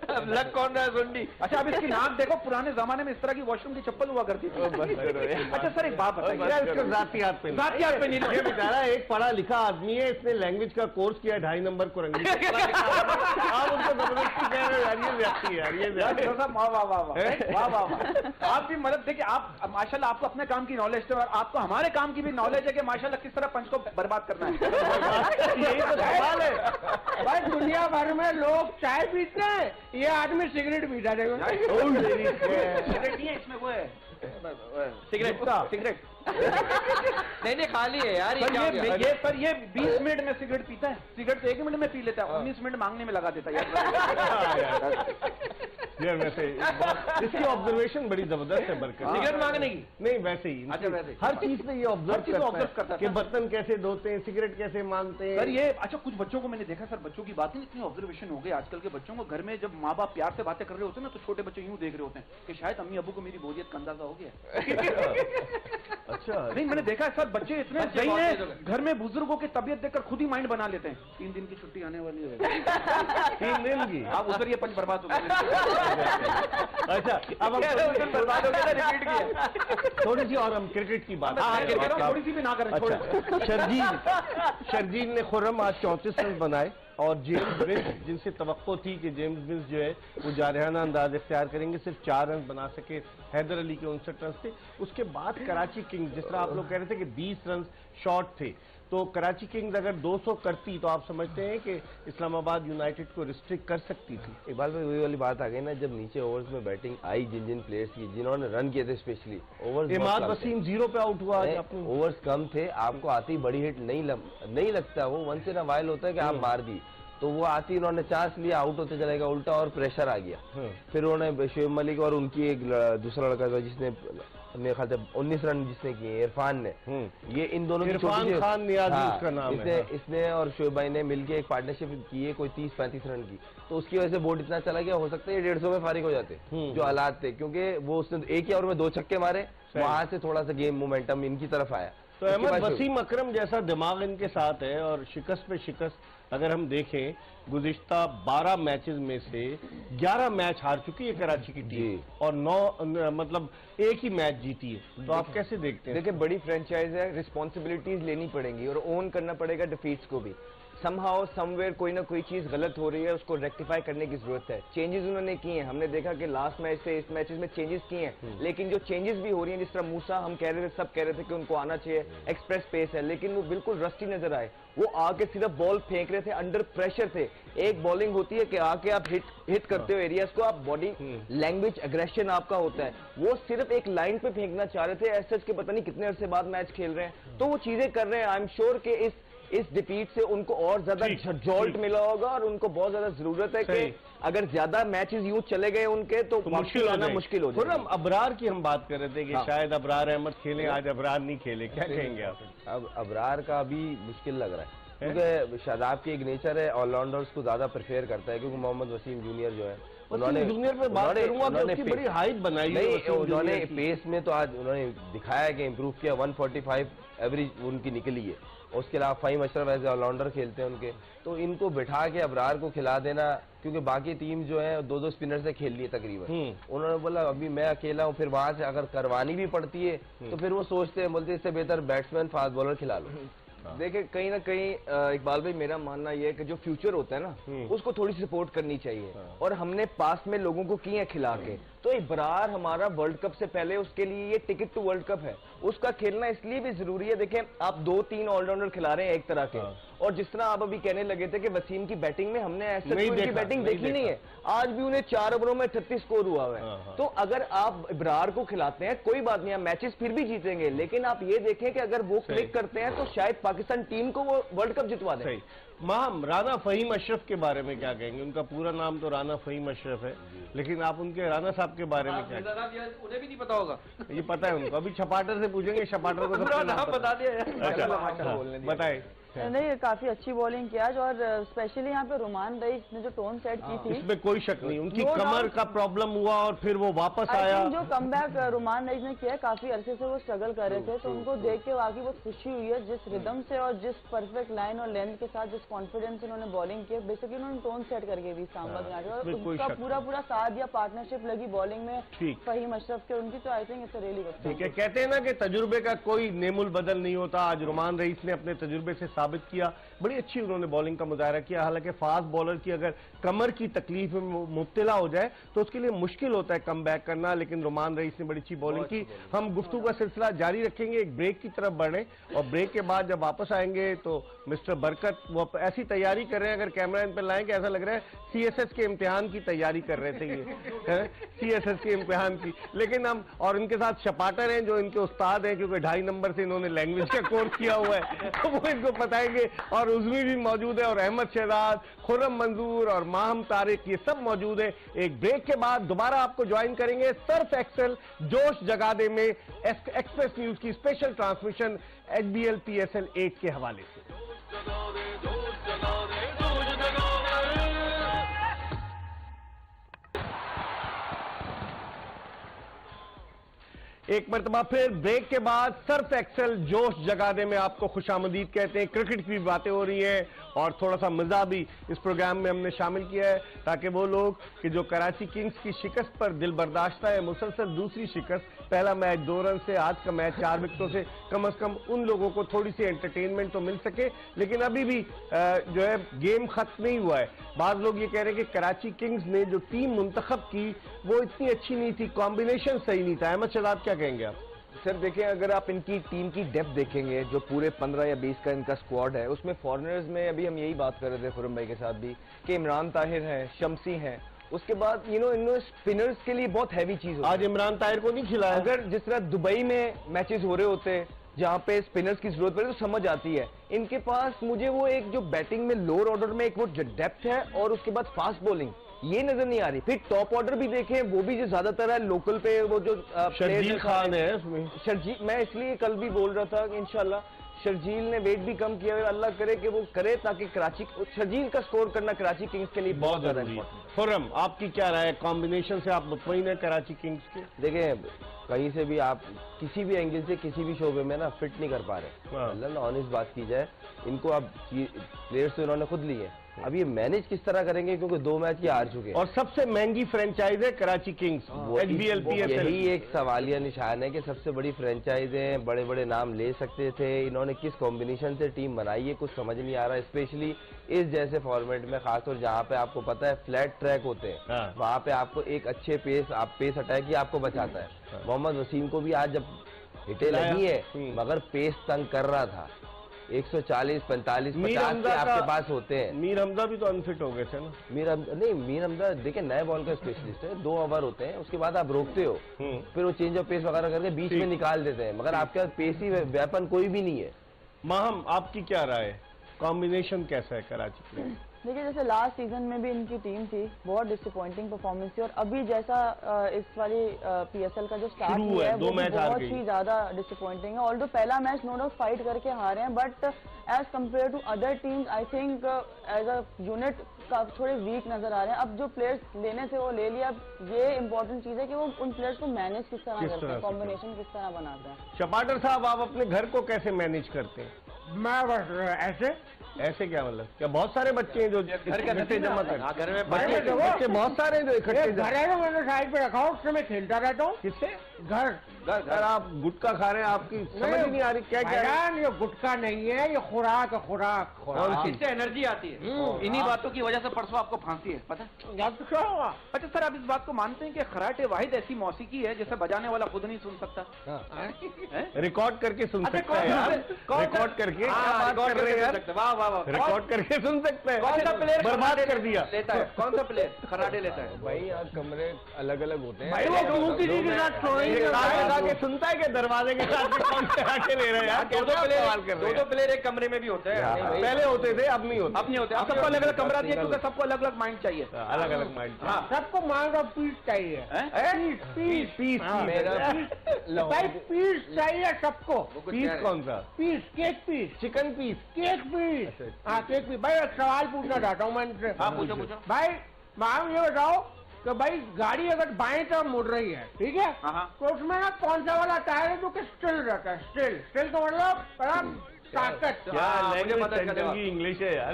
अब लग कौन रहा है सुंडी। अच्छा अब इसकी नाक देखो, पुराने जमाने में इस तरह की वॉशरूम की चप्पल हुआ करती थी। अच्छा सर एक बात बताइए, यार इसको जातियात पे नहीं ये बेचारा एक पढ़ा लिखा आदमी है, इसने लैंग्वेज का कोर्स किया 2.5 नंबर कुरंगी। आप उनको जबरदस्ती कह रहे हो यार, ये व्यक्ति है यार, ये व्यक्ति। वाह वाह आप भी मतलब देखिए, आप माशाल्लाह आपको अपने काम की नॉलेज है और आपको हमारे काम की भी नॉलेज है कि माशाल्लाह किस तरह पंच को बर्बाद करना है। यही तो सवाल है भाई दुनिया भर में लोग चाय पीते हैं, ये आदमी सिगरेट पीता है। सिगरेट नहीं है इसमें, वो है सिगरेट नहीं खाली है यार। ये 20 मिनट में सिगरेट पीता है, सिगरेट तो 1 मिनट में पी लेता है, 19 मिनट मांगने में लगा देता है यार। वैसे इसकी ऑब्जर्वेशन बड़ी जबरदस्त है बरकर। सिगरेट मांगने की नहीं वैसे ही, अच्छा वैसे हर चीज में ये ऑब्जर्व करता है कि बर्तन कैसे धोते हैं, सिगरेट कैसे मांगते हैं। सर ये अच्छा कुछ बच्चों को मैंने देखा सर, बच्चों की बात नहीं, इतनी ऑब्जर्वेशन हो गई आजकल के बच्चों को, घर में जब माँ बाप प्यार से बातें कर रहे होते हैं ना तो छोटे बच्चे यूं देख रहे होते हैं कि शायद अम्मी अबू को मेरी बोरियत का अंदाजा हो गया। अच्छा नहीं मैंने देखा है सर, बच्चे इतने सही हैं, घर में बुजुर्गों की तबीयत देखकर खुद ही माइंड बना लेते हैं, 3 दिन की छुट्टी आने वाली है। 3 दिन की? आप उधर ये पंच बर्बाद हो गए। अच्छा अब हम बर्बाद हो गया, रिपीट किया। थोड़ी सी और हम क्रिकेट की बात। थोड़ी सी भी ना करें। अच्छा शर्जील ने खुर्रम आज 34 रन बनाए और जेम्स विंस जिनसे तवक्को थी कि जेम्स विंस जो है वो जारहाना अंदाज इख्तियार करेंगे, सिर्फ 4 रन बना सके। हैदर अली के 59 रन थे। उसके बाद कराची किंग्स, जिस तरह आप लोग कह रहे थे कि 20 रन शॉर्ट थे, तो कराची किंग्स अगर 200 करती तो आप समझते हैं कि इस्लामाबाद यूनाइटेड को रिस्ट्रिक्ट कर सकती थी? इकबाल भाई वही वाली बात आ गई ना, जब नीचे ओवर्स में बैटिंग आई जिन प्लेयर्स की जिन्होंने रन किए थे, स्पेशली ओवर्स इमाद वसीम 0 पे आउट हुआ। ओवर्स कम थे, आपको आती बड़ी हिट नहीं लगता, वो वंस इन अ वाइल होता है कि आप मार दी, तो वो आती उन्होंने चांस लिया, आउट होते चलेगा उल्टा और प्रेशर आ गया। फिर उन्होंने शोएब मलिक और उनकी एक दूसरा लड़का था जिसने मेरे ख्याल से 19 रन जिसने किए, इरफान ने, ये इन दोनों इरफान खान नियाज़ी उसका नाम है। इसने और शोएब भाई ने मिलकर एक पार्टनरशिप की है कोई 30-35 रन की, तो उसकी वजह से बोर्ड इतना चला गया, हो सकता है 150 में फारिग हो जाते जो हालात थे, क्योंकि वो उसने एक ही ओवर में 2 छक्के मारे, वहां से थोड़ा सा गेम मोमेंटम इनकी तरफ आया। तो अहमद वसीम अकरम जैसा दिमाग इनके साथ है, और शिकस्त पे शिकस्त अगर हम देखें, गुज़िश्ता 12 मैचेस में से 11 मैच हार चुकी है कराची की टीम और 9 मतलब एक ही मैच जीती है, तो आप कैसे देखते हैं? देखिए बड़ी फ्रेंचाइज है, रिस्पॉन्सिबिलिटीज लेनी पड़ेंगी और ओन करना पड़ेगा डिफीट्स को भी। समहाउ समवेयर कोई ना कोई चीज गलत हो रही है, उसको रेक्टिफाई करने की जरूरत है। चेंजेस उन्होंने किए हैं, हमने देखा कि लास्ट मैच से इस मैचेस में चेंजेस किए हैं, लेकिन जो चेंजेस भी हो रही हैं, जिस तरह मूसा हम कह रहे थे, सब कह रहे थे कि उनको आना चाहिए, एक्सप्रेस पेस है, लेकिन वो बिल्कुल रस्टी नजर आए। वो आके सिर्फ बॉल फेंक रहे थे, अंडर प्रेशर थे। एक बॉलिंग होती है कि आके आप हिट करते हो एरियाज को, आप बॉडी लैंग्वेज एग्रेशन आपका होता है, वो सिर्फ एक लाइन पे फेंकना चाह रहे थे, ऐसे के पता नहीं कितने अरसे बाद मैच खेल रहे हैं, तो वो चीजें कर रहे हैं। आई एम श्योर कि इस डिफीट से उनको और ज्यादा जॉल्ट मिला होगा और उनको बहुत ज्यादा जरूरत है कि अगर ज्यादा मैचेस यूं चले गए उनके तो मुश्किल हो जाए। हम अबरार की हम बात कर रहे थे कि शायद अबरार अहमद खेले, आज अबरार नहीं खेले, क्या कहेंगे आप? अब अबरार का अभी मुश्किल लग रहा है, क्योंकि शादाब की एक नेचर है, ऑलराउंडर्स को ज्यादा प्रेफर करता है, क्योंकि मोहम्मद वसीम जूनियर जो है उन्होंने जूनियर पे बात करूंगा, उन्होंने बड़ी हाइट बनाई है, उन्होंने पेस में तो आज उन्होंने दिखाया कि इम्प्रूव किया, 145 एवरेज उनकी निकली है। उसके अलावा फ़हीम अशरफ एज ऑलराउंडर खेलते हैं उनके, तो इनको बिठा के अबरार को खिला देना, क्योंकि बाकी टीम जो है 2-2 स्पिनर से खेल लिए तकरीबन। उन्होंने बोला अभी मैं अकेला हूँ, फिर वहां से अगर करवानी भी पड़ती है तो फिर वो सोचते हैं, बोलते इससे बेहतर बैट्समैन फास्ट बॉलर खिला लो। देखिए कहीं ना कहीं इकबाल भाई मेरा मानना यह है कि जो फ्यूचर होता है ना उसको थोड़ी सपोर्ट करनी चाहिए, और हमने पास में लोगों को किए खिला के, तो इब्रार हमारा वर्ल्ड कप से पहले उसके लिए ये टिकट टू वर्ल्ड कप है, उसका खेलना इसलिए भी जरूरी है। देखें आप 2-3 ऑलराउंडर खिला रहे हैं एक तरह के, और जिस तरह आप अभी कहने लगे थे कि वसीम की बैटिंग में हमने ऐसे उनकी बैटिंग देखी नहीं है, आज भी उन्हें 4 ओवरों में 38 स्कोर हुआ है। तो अगर आप इब्रार को खिलाते हैं कोई बात नहीं, मैचेस फिर भी जीतेंगे, लेकिन आप ये देखें कि अगर वो क्लिक करते हैं तो शायद पाकिस्तान टीम को वो वर्ल्ड कप जितवा दें। माम राना फ़हीम अशरफ के बारे में क्या कहेंगे? उनका पूरा नाम तो राना फ़हीम अशरफ है, लेकिन आप उनके राना साहब के बारे में क्या कहेंगे? उन्हें भी नहीं पता होगा। ये पता है उनको, अभी छपाटर से पूछेंगे, छपाटर को बता दिया। बताए। नहीं, काफी अच्छी बॉलिंग किया और स्पेशली यहाँ पे रुमान रईस ने जो टोन सेट की थी, इसमें कोई शक नहीं, उनकी कमर का प्रॉब्लम हुआ और फिर वो वापस आया। जो कमबैक रुमान रईस ने किया, काफी अरसे से वो स्ट्रगल कर रहे थे, तो उनको देख के वाकई बहुत खुशी हुई है, जिस रिदम से और जिस परफेक्ट लाइन और लेंथ के साथ जिस कॉन्फिडेंस से उन्होंने बॉलिंग की, बेसिकली उन्होंने टोन सेट करके दी सामने, और उनका पूरा साथ या पार्टनरशिप लगी बॉलिंग में फ़हीम अशरफ के उनकी, तो I think it's really good. ठीक है, कहते हैं ना कि तजुर्बे का कोई नेमुल बदल नहीं होता, आज रुमान रईस ने अपने तजुर्बे से साबित किया, बड़ी अच्छी उन्होंने बॉलिंग का मुजाहरा किया। हालांकि फास्ट बॉलर की अगर कमर की तकलीफ में मुब्तला हो जाए तो उसके लिए मुश्किल होता है कम बैक करना, लेकिन रुमान रईस ने बड़ी अच्छी बॉलिंग की। हम गुफ्तगू का सिलसिला जारी रखेंगे, एक ब्रेक की तरफ बढ़े, और ब्रेक के बाद जब वापस आएंगे तो मिस्टर बरकत वो ऐसी तैयारी कर रहे हैं, अगर कैमरा इन पर लाएं कि ऐसा लग रहा है सीएसएस के इम्तिहान की तैयारी कर रहे थे ये सीएसएस के इम्तिहान की। लेकिन हम और इनके साथ शपाटर हैं जो इनके उस्ताद हैं, क्योंकि 2.5 नंबर से इन्होंने लैंग्वेज का कोर्स किया हुआ है, तो वो इनको बताएंगे। और उज़मी भी मौजूद है, और अहमद शहजाद, खुर्रम मंजूर और माहम तारिक, ये सब मौजूद है। एक ब्रेक के बाद दोबारा आपको ज्वाइन करेंगे सर्फ एक्सेल जोश जगा दे में एक्सप्रेस न्यूज की स्पेशल ट्रांसमिशन HBL PSL 8 के हवाले से। एक मरतबा फिर ब्रेक के बाद सर्फ एक्सेल जोश जगाने में आपको खुशामदीद कहते हैं। क्रिकेट की भी बातें हो रही हैं और थोड़ा सा मजा भी इस प्रोग्राम में हमने शामिल किया है, ताकि वो लोग कि जो कराची किंग्स की शिकस्त पर दिल बर्दाश्ता है, मुसलसल दूसरी शिकस्त, पहला मैच 2 रन से, आज का मैच 4 विकेटों से, कम कम उन लोगों को थोड़ी सी एंटरटेनमेंट तो मिल सके। लेकिन अभी भी जो है गेम खत्म नहीं हुआ है। बाज़ लोग ये कह रहे हैं कि कराची किंग्स ने जो टीम मुंतखब की वो इतनी अच्छी नहीं थी, कॉम्बिनेशन सही नहीं था। अहमद शहजाद क्या कहेंगे आप? सर देखें, अगर आप इनकी टीम की डेप्थ देखेंगे, जो पूरे 15 या 20 का इनका स्क्वाड है, उसमें फॉरेनर्स में अभी हम यही बात कर रहे थे खुरम भाई के साथ भी कि इमरान ताहिर है, शम्सी हैं, उसके बाद इन्होंने स्पिनर्स के लिए बहुत हैवी चीज आज इमरान ताहिर को नहीं खिलाया। अगर जिस तरह दुबई में मैचेस हो रहे होते जहां पे स्पिनर्स की जरूरत पड़े तो समझ आती है। इनके पास मुझे वो एक जो बैटिंग में लोअर ऑर्डर में एक वो डेप्थ है और उसके बाद फास्ट बॉलिंग ये नजर नहीं आ रही। फिर टॉप ऑर्डर भी देखें, वो भी जो ज्यादातर है लोकल पे, वो जो शर्जील खान है उसमें। शर्जील, मैं इसलिए कल भी बोल रहा था कि इंशाल्लाह शर्जील ने वेट भी कम किया, अल्लाह करे कि वो करे ताकि कराची, शर्जील का स्कोर करना कराची किंग्स के लिए बहुत जरूरी है। खुर्रम, आपकी क्या राय है? कॉम्बिनेशन से आप मुतमईन है कराची किंग्स के? देखें, कहीं से भी आप किसी भी एंगल से किसी भी शोबे में ना फिट नहीं कर पा रहे। अल्लाह ना ऑनेस्ट बात की जाए, इनको अब प्लेयर्स तो इन्होंने खुद लिए, अब ये मैनेज किस तरह करेंगे, क्योंकि 2 मैच ये हार चुके हैं। और सबसे महंगी फ्रेंचाइज है कराची किंग्स, HBL PSL। यही एक सवालिया निशान है कि सबसे बड़ी फ्रेंचाइज है, बड़े बड़े नाम ले सकते थे, इन्होंने किस कॉम्बिनेशन से टीम बनाई है कुछ समझ नहीं आ रहा। स्पेशली इस जैसे फॉर्मेट में, खासतौर जहाँ पे आपको पता है फ्लैट ट्रैक होते हैं, वहाँ पे आपको एक अच्छे पेस अटैक ही आपको बचाता है। मोहम्मद वसीम को भी आज जब हिटे लगी है, मगर पेस तंग कर रहा था, 140, 45, 50 के आपके पास होते हैं। मीर हमजा भी तो अनफिट हो गए थे ना। मीर हमजा देखिए नए बॉल का स्पेशलिस्ट है, 2 ओवर होते हैं, उसके बाद आप रोकते हो, फिर वो चेंज ऑफ पेस वगैरह करके बीच में निकाल देते हैं, मगर आपके पास पेसी वेपन कोई भी नहीं है। माहम, आपकी क्या राय है? कॉम्बिनेशन कैसा है कराची के? देखिए, जैसे लास्ट सीजन में भी इनकी टीम थी, बहुत डिसअपॉइंटिंग परफॉर्मेंस थी, और अभी जैसा इस वाली PSL का जो स्टार्ट हुआ है वो बहुत ही ज्यादा डिसअपॉइंटिंग है। ऑल्दो पहला मैच नो डाउट फाइट करके हारे हैं, but as compare to other teams I think as a unit का थोड़े वीक नजर आ रहे हैं। अब जो प्लेयर्स लेने थे वो ले लिया, अब ये इंपॉर्टेंट चीज है कि वो उन प्लेयर्स को मैनेज किस तरह करते हैं, कॉम्बिनेशन किस तरह बनाते हैं। चपाटर साहब, आप अपने घर को कैसे मैनेज करते हैं? मैं बस ऐसे क्या मतलब? क्या बहुत सारे बच्चे हैं जो घर का इकट्ठे जमा करते? घर में बच्चे बहुत सारे हैं जो इकट्ठे घर है ना, मैंने साइड पे रखा हूँ, उससे मैं खेलता रहता हूँ। किससे? घर घर आप गुटखा खा रहे हैं, आपकी समझ ही नहीं आ रही क्या क्या है? ये गुटखा नहीं है, ये खुराक है, खुराक। इससे एनर्जी आती है, इन्हीं बातों की वजह से परसों आपको फांसी है, पता? अब क्या हुआ? अच्छा सर, आप इस बात को मानते हैं कि खराटे वाहिद ऐसी मौसीकी है जिसे बजाने वाला खुद नहीं सुन सकता? रिकॉर्ड करके सुन सकता है यार, रिकॉर्ड करके क्या बात कर रहे हैं यार? वाह वाह वाह, रिकॉर्ड करके सुन सकते हैं। कौन सा प्लेयर बर्बाद कर दिया लेता है? कौन सा प्लेयर खराटे लेता है? भाई यहाँ कमरे अलग अलग होते हैं। भाई वो क्यों किसी के साथ छोड़ेंगे? के सुनता है कि दरवाजे के साथ कौन कराटे ले रहे हैं यार? 2 प्लेयर एक कमरे में भी होते हैं। पहले होते थे, अब नहीं होते। अब नहीं होते, अब सबको अलग अलग कमरा दिया क्योंकि सबको अलग अलग माइंड चाहिए, अलग अलग माइंड। सबको माइंड और पीस चाहिए। पीस पीस भाई पीस चाहिए सबको। पीस कौन सा? Piece, cake piece, chicken piece, cake piece. हाँ, केक पीस। भाई एक सवाल पूछना चाहता हूँ मैं इनसे। हाँ, पूछो पूछो भाई मैम ये बताओ कि भाई गाड़ी अगर बाएं तरफ मुड़ रही है, ठीक है, तो उसमें ना कौन सा वाला टायर है जो कि स्टिल रहता है? स्टिल का मतलब ताकत। क्या लैंग्वेज इंग्लिश है यार?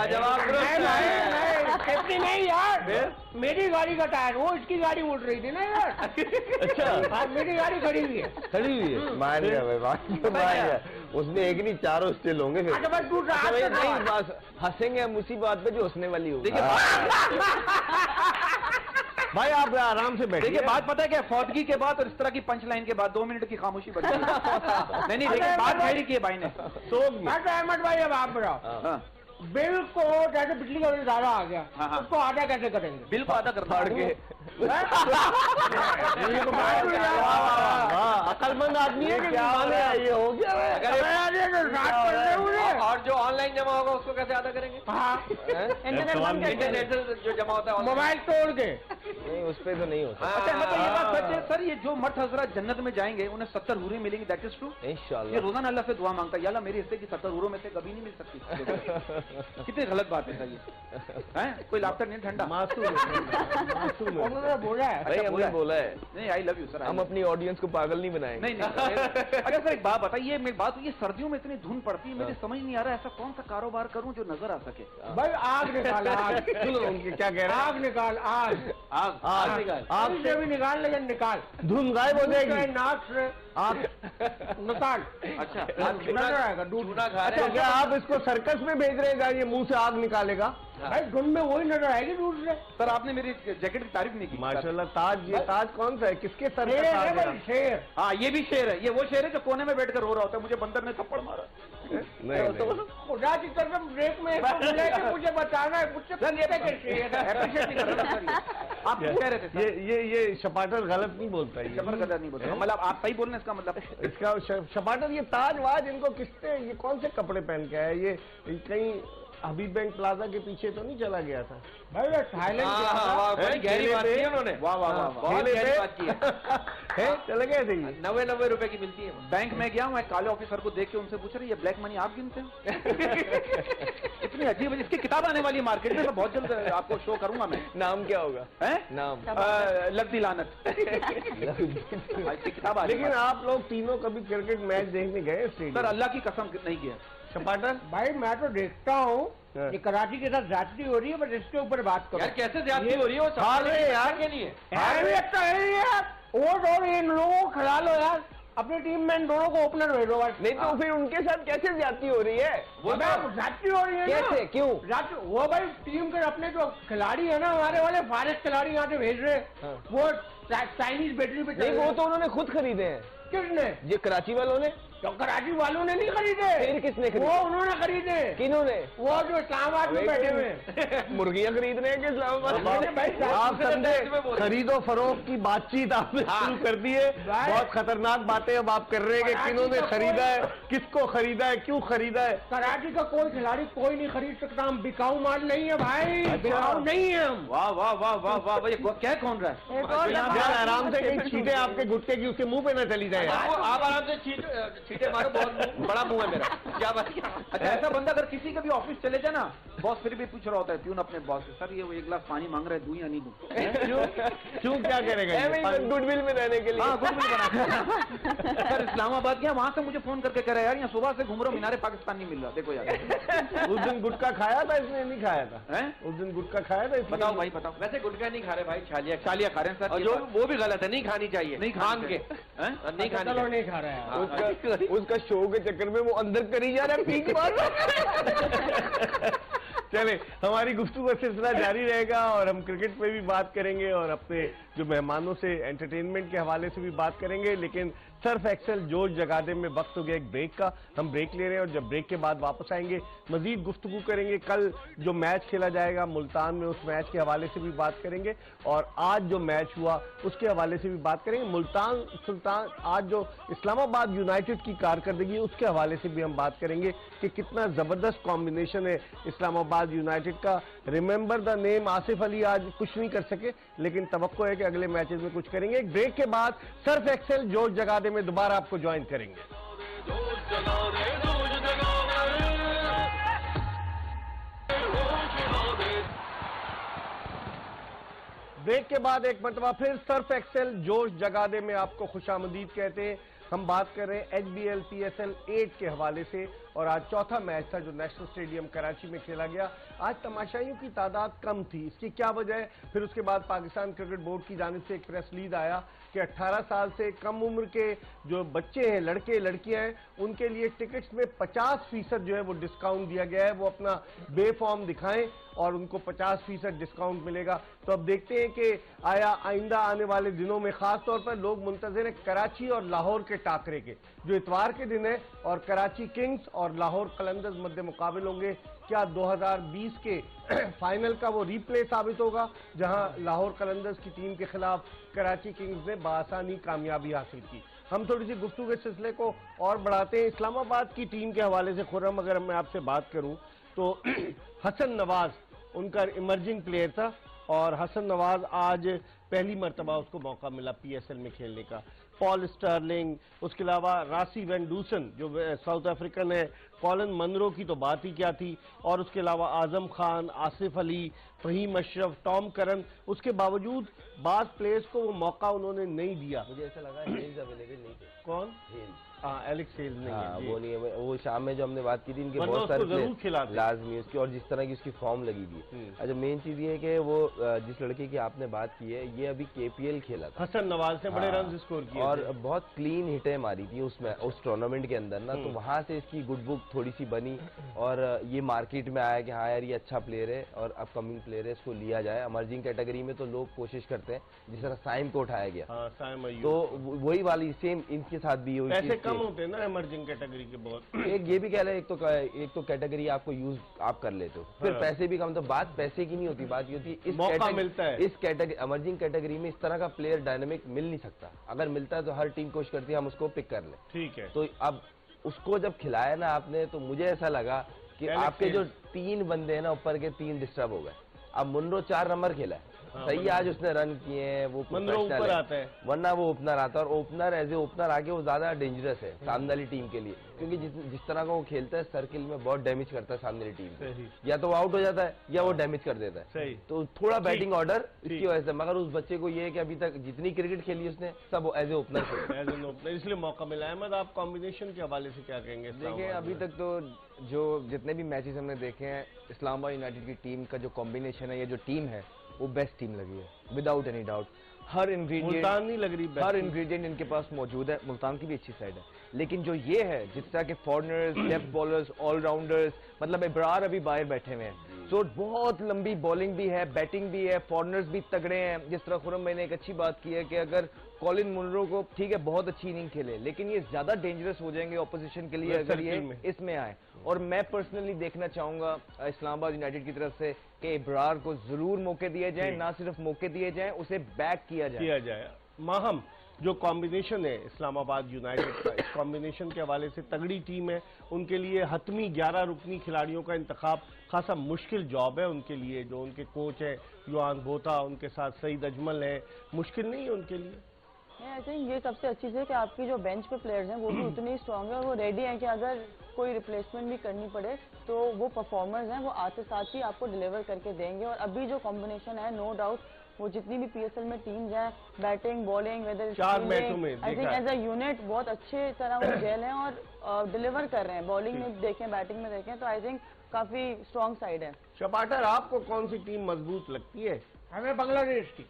जवाब सेफ्टी नहीं यार, मेरी गाड़ी का टायर, वो इसकी गाड़ी उड़ रही थी ना यार। अच्छा, हाँ, मेरी गाड़ी खड़ी हुई है। खड़ी हुई है, मान गया भाई, मान गया। उसमें एक नहीं 4 स्टिल होंगे फिर। अच्छा बस तू नहीं, बस हंसेंगे हम उसी बात पे जो हंसने वाली होगी। भाई आप आराम से बैठिए। देखिए बात पता है क्या, फौतगी के बाद और इस तरह की पंच लाइन के बाद 2 मिनट की खामोशी बच गई। नहीं लेकिन बात खैरी की है भाई ने। अहमद भाई अब आप बताओ, बिल को जैसे बिजली का बिल ज्यादा आ गया, उसको आधा कैसे करेंगे? बिल को आधा करना के अकलमंद आदमी है कि क्या ये हो गया? और जो ऑनलाइन जमा होगा उसको कैसे अदा करेंगे? इंटरनेट जो जमा होता है मोबाइल तोड़ के। नहीं, उस पे तो नहीं होता। अच्छा मतलब ये बात सच है सर, ये जो मर्द हजरत जन्नत में जाएंगे उन्हें 70 हूरें मिलेंगी, दैट इज ट्रू इंशाल्लाह। ये रोजाना अल्लाह से दुआ मांगता है, या अल्लाह मेरे हिस्से की 70 हूरों में से कभी नहीं मिल सकती। कितनी गलत बात है सर ये, हैं? कोई लाफ्टर नहीं, ठंडा मासूम उन्होंने बोला है। भाई हमने बोला है, नहीं आई लव यू सर। हम अपनी ऑडियंस को पागल नहीं बनाएंगे। नहीं अच्छा सर एक बात बताइए, मेरी बात, ये सर्दियों में इतनी धुंध पड़ती है, मुझे समझ नहीं आ रहा ऐसा कौन सा कारोबार करूं जो नजर आ सके? भाई आग निकाल, आग। सुनो उनके क्या कह रहे हैं? आग निकाल, आग आग निकाल, आग से भी निकाल, लेकिन निकाल, धुंध गायब हो जाएगी। नाक से आप नताल। अच्छा, नजर आएगा दूध। चूना खा रहे तो हैं। क्या आप इसको सर्कस में भेज रहे हैं जहाँ ये मुंह से आग निकालेगा? भाई धुन में वही नजर आएगी दूध से। सर आपने मेरी जैकेट की तारीफ नहीं की। माशाल्लाह। ताज, ये ताज कौन सा है, किसके सर शेर का है ताज भाई, है? शेर। हाँ ये भी शेर है, ये वो शेर है जो कोने में बैठकर रो रहा होता है, मुझे बंदर ने थप्पड़ मारा। नहीं, खुदा की कसम ब्रेक में इसको मिले कि मुझे बताना है, मुझसे पूछते कि शेर है। Appreciate नहीं कर रहा था सर ये। आप क्यों कह रहे थे सर? ये शपाटर गलत नहीं बोलता है। जबर गदर नहीं बोलते, मतलब आप सही बोल रहे हैं, इसका मतलब इसका शपाटर, ये ताज वाज इनको किसने, ये कौन से कपड़े पहन के आया? ये कहीं हबीब बैंक प्लाजा के पीछे तो नहीं चला गया था? भाई ये थाईलैंड गया था। बड़ी गहरी बात की है उन्होंने। वाह वाह वाह, बहुत गहरी बात की है। चले गए थे ये? 90 रुपए की मिलती है। बैंक में गया, मैं काले ऑफिसर को देख के उनसे पूछ रही, ये ब्लैक मनी आप गिनते हो? इतनी अजीब, इसकी किताब आने वाली है मार्केट में, मैं बहुत जल्द आपको शो करूंगा मैं। नाम क्या होगा? है नाम लद्दी लानत। इसकी किताब आ लेकिन आप लोग तीनों कभी क्रिकेट मैच देखने गए सर स्टेडियम? अल्लाह की कसम नहीं किया। शपाटर भाई मैं तो देखता हूँ कि कराची के साथ ज्यादती हो रही है, बस इसके ऊपर बात करो। यार कैसे ज्यादती हो रही है? वो हार रहे हैं यार के लिए तो है यार, और इन लोगों को खिला लो यार, अपनी टीम में इन दोनों को ओपनर भेजो बस। नहीं तो फिर उनके साथ कैसे ज्यादती हो रही है? वो ज्यादती हो रही है ना। कैसे, क्यों? वो भाई टीम के अपने जो खिलाड़ी है ना, हमारे वाले फारिस खिलाड़ी यहाँ से भेज रहे, वो चाइनीज बैटरी पे नहीं, वो तो उन्होंने खुद खरीदे हैं। किसने? ये कराची वालों ने। तो कराची वालों ने नहीं खरीदे। फिर किसने खरीदे? वो उन्होंने खरीदे। किन्होंने? वो जो इस्लामाबाद में बैठे हुए। मुर्गियां खरीद रहे हैं कि इस्लामाबाद? आप समझे खरीदो फरोख्त की बातचीत आपने शुरू कर दी है। बहुत खतरनाक बातें अब आप कर रहे हैं कि किन्होंने खरीदा है, किसको खरीदा है, क्यों खरीदा है। कराची का कोई खिलाड़ी कोई नहीं खरीद सकता, हम बिकाऊ माल नहीं है भाई, बिकाऊ नहीं है हम। वाह वाह वाह वाह वाह, ये क्या कौन रहा है? यार आराम से कहीं छींटे आपके गुटके की उसके मुंह पे न चली जाए। आप आराम से छींटे मारो, बहुत बड़ा मुंह है मेरा। क्या बात? अच्छा ऐसा बंदा अगर किसी का भी ऑफिस चले जाए ना, बॉस फिर भी पूछ रहा होता है प्यून अपने बॉस से, सर ये वो 1 गिलास पानी मांग रहे हैं, दूं या नहीं दूं? क्यों क्या करेगा? गुडविल में रहने के लिए। हाँ गुडविल बना। सर इस्लामाबाद गया, वहां से मुझे फोन करके कह रहा है यार यहाँ सुबह से घूम रहा हूँ, मीनारे पाकिस्तान नहीं मिल रहा, देखो यार। उस दिन गुटखा खाया था इसने, नहीं खाया था? उस दिन गुटखा खाया था? बताओ भाई बताओ। वैसे गुटखा नहीं खा रहे भाई, छालिया खा रहे हैं सर। जो वो भी गलत है, नहीं खानी चाहिए, नहीं खान के नहीं खानी। चलो नहीं खा रहे हैं। उसका शो के चक्कर में वो अंदर करी जा रहा है, पीक मार रहा है। चले, हमारी गुफ्तगू का सिलसिला जारी रहेगा और हम क्रिकेट पे भी बात करेंगे और अपने जो मेहमानों से एंटरटेनमेंट के हवाले से भी बात करेंगे। लेकिन सर्फ एक्सेल जोश जगा दे में वक्त हो गया एक ब्रेक का, हम ब्रेक ले रहे हैं और जब ब्रेक के बाद वापस आएंगे मजीद गुफ्तगू करेंगे। कल जो मैच खेला जाएगा मुल्तान में, उस मैच के हवाले से भी बात करेंगे और आज जो मैच हुआ उसके हवाले से भी बात करेंगे। मुल्तान सुल्तान, आज जो इस्लामाबाद यूनाइटेड की कारकर्दगी उसके हवाले से भी हम बात करेंगे कि कितना जबरदस्त कॉम्बिनेशन है इस्लामाबाद यूनाइटेड का। Remember the name, Asif Ali आज कुछ नहीं कर सके, लेकिन तवक्को है कि अगले मैचेस में कुछ करेंगे। एक ब्रेक के बाद सर्फ एक्सेल जोश जगा दे में दोबारा आपको ज्वाइन करेंगे। ब्रेक के बाद एक मरतबा फिर सर्फ एक्सेल जोश जगा दे में आपको खुशामदीद कहते हैं। हम बात कर रहे हैं HBL PSL 8 के हवाले से और आज चौथा मैच था जो नेशनल स्टेडियम कराची में खेला गया। आज तमाशाइयों की तादाद कम थी, इसकी क्या वजह है? फिर उसके बाद पाकिस्तान क्रिकेट बोर्ड की जानिब से एक प्रेस लीड आया कि 18 साल से कम उम्र के जो बच्चे हैं, लड़के लड़कियां हैं, उनके लिए टिकट्स में 50% जो है वो डिस्काउंट दिया गया है। वो अपना बे फॉर्म दिखाएं और उनको 50% डिस्काउंट मिलेगा। तो अब देखते हैं कि आइंदा आने वाले दिनों में खास तौर पर लोग मुंतज़िर हैं कराची और लाहौर के टाकरे के, जो इतवार के दिन है और कराची किंग्स और लाहौर कलंदर्स मध्य मुकाबल होंगे। क्या 2020 के फाइनल का वो रीप्ले साबित होगा जहां लाहौर कलंदर्स की टीम के खिलाफ कराची किंग्स ने बासानी कामयाबी हासिल की। हम थोड़ी सी गुफ्तगू के सिलसिले को और बढ़ाते हैं। इस्लामाबाद की टीम के हवाले से खुर्रम अगर मैं आपसे बात करूं तो हसन नवाज उनका इमर्जिंग प्लेयर था और हसन नवाज आज पहली मरतबा उसको मौका मिला PSL में खेलने का। पॉल स्टर्लिंग, उसके अलावा रासी वैन डूसन जो साउथ अफ्रीकन है, कॉलन मनरो की तो बात ही क्या थी, और उसके अलावा आजम खान, आसिफ अली, फहीम अशरफ, टॉम करन। उसके बावजूद बाज प्लेयर्स को वो मौका उन्होंने नहीं दिया। मुझे ऐसा लगा हेल्स अवेलेबल नहीं थे। कौन? एलेक्स हेल्स नहीं है, वो नहीं है। वो शाम में जो हमने बात की थी, इनके वरना बहुत उसको सारे जरूर खिलाते। लाजमी उसकी, और जिस तरह की उसकी फॉर्म लगी हुई है। अच्छा, मेन चीज ये है कि वो जिस लड़के की आपने बात की है, ये अभी KPL खेला था, हसन नवाज से बड़े हाँ, रन स्कोर किए और थे। बहुत क्लीन हिटें मारी थी उसमें, उस टूर्नामेंट के अंदर ना, तो वहां से इसकी गुड बुक थोड़ी सी बनी, और ये मार्केट में आया कि हाँ यार ये अच्छा प्लेयर है और अपकमिंग प्लेयर है, इसको लिया जाए। इमर्जिंग कैटेगरी में तो लोग कोशिश करते हैं, जिस तरह साइम को उठाया गया, हाँ, साइम अय्यूब। तो वही वाली सेम इनके साथ भी हुई। पैसे कम होते हैं ना इमर्जिंग कैटेगरी के बहुत। एक ये भी कह रहे हैं, एक तो कैटेगरी आपको यूज आप कर लेते हो, फिर हाँ। पैसे भी कम, तो बात पैसे की नहीं होती, बात ये होती है इस मौका मिलता है। इस कैटेगरी इमर्जिंग कैटेगरी में इस तरह का प्लेयर डायनामिक मिल नहीं सकता। अगर मिलता है तो हर टीम कोशिश करती है हम उसको पिक कर लें। ठीक है। तो अब उसको जब खिलाया ना आपने, तो मुझे ऐसा लगा कि एलेक्स आपके जो हेल्स। 3 बंदे हैं ना ऊपर के, 3 डिस्टर्ब हो गए। अब मुनरो 4 नंबर खेला है, हाँ, सही है, आज उसने रन किए हैं, वो मुनरो प्रोफेशनल ऊपर है। आता है। वरना वो ओपनर आता है, और ओपनर एज ए ओपनर आके वो ज्यादा डेंजरस है सामने वाली टीम के लिए, क्योंकि जिस तरह का वो खेलता है सर्किल में बहुत डैमेज करता है सामने वाली टीम को। सही। या तो वो आउट हो जाता है या वो डैमेज कर देता है। सही। तो थोड़ा बैटिंग ऑर्डर ठीक। इसकी वजह से, मगर उस बच्चे को ये है कि अभी तक जितनी क्रिकेट खेली उसने सब एज ए ओपनर खेली। एज एन ओपनर इसलिए मौका मिला है। अहमद, आप कॉम्बिनेशन के हवाले से क्या कहेंगे? देखिए, अभी तक तो जो जितने भी मैचेस हमने देखे हैं, इस्लामाबाद यूनाइटेड की टीम का जो कॉम्बिनेशन है, ये जो टीम है, वो बेस्ट टीम लगी है विदाउट एनी डाउट। हर इंग्रेडिएंट, मुल्तान नहीं लग रही, हर इंग्रेडिएंट इनके पास मौजूद है। मुल्तान की भी अच्छी साइड है, लेकिन जो ये है, जिस तरह के फॉरनर्स, लेफ्ट बॉलर्स, ऑलराउंडर्स, मतलब इब्रार अभी बाहर बैठे हुए हैं, तो बहुत लंबी बॉलिंग भी है, बैटिंग भी है, फॉरनर्स भी तगड़े हैं। जिस तरह खुरम भाई ने एक अच्छी बात की है कि अगर कॉलिन मुनरो को, ठीक है, बहुत अच्छी इनिंग खेले, लेकिन ये ज्यादा डेंजरस हो जाएंगे ऑपोजिशन के लिए अगर ये इसमें आए। और मैं पर्सनली देखना चाहूंगा इस्लामाबाद यूनाइटेड की तरफ से कि इब्रार को जरूर मौके दिए जाए, ना सिर्फ मौके दिए जाए, उसे बैक किया जाए। माहम, जो कॉम्बिनेशन है इस्लामाबाद यूनाइटेड का, इस कॉम्बिनेशन के हवाले से तगड़ी टीम है, उनके लिए हतमी 11 रुकनी खिलाड़ियों का इंतखाब खासा मुश्किल जॉब है उनके लिए। जो उनके कोच है युआन बोथा, उनके साथ सईद अजमल है, मुश्किल नहीं है उनके लिए? आई थिंक ये सबसे अच्छी चीज़ है कि आपकी जो बेंच पे प्लेयर्स हैं वो भी उतने स्ट्रांग है और वो रेडी हैं कि अगर कोई रिप्लेसमेंट भी करनी पड़े तो वो परफॉर्मर्स हैं, वो आते साथ ही आपको डिलीवर करके देंगे। और अभी जो कॉम्बिनेशन है, नो डाउट, वो जितनी भी PSL में टीम्स हैं, बैटिंग, बॉलिंग, वेदर, 4 मैचों में I think as a unit बहुत अच्छे तरह वो जेल हैं और डिलीवर कर रहे हैं। बॉलिंग में देखें, बैटिंग में देखें, तो आई थिंक काफी स्ट्रांग साइड है। चपाटर, आपको कौन सी टीम मजबूत लगती है? हमें बांग्लादेश की।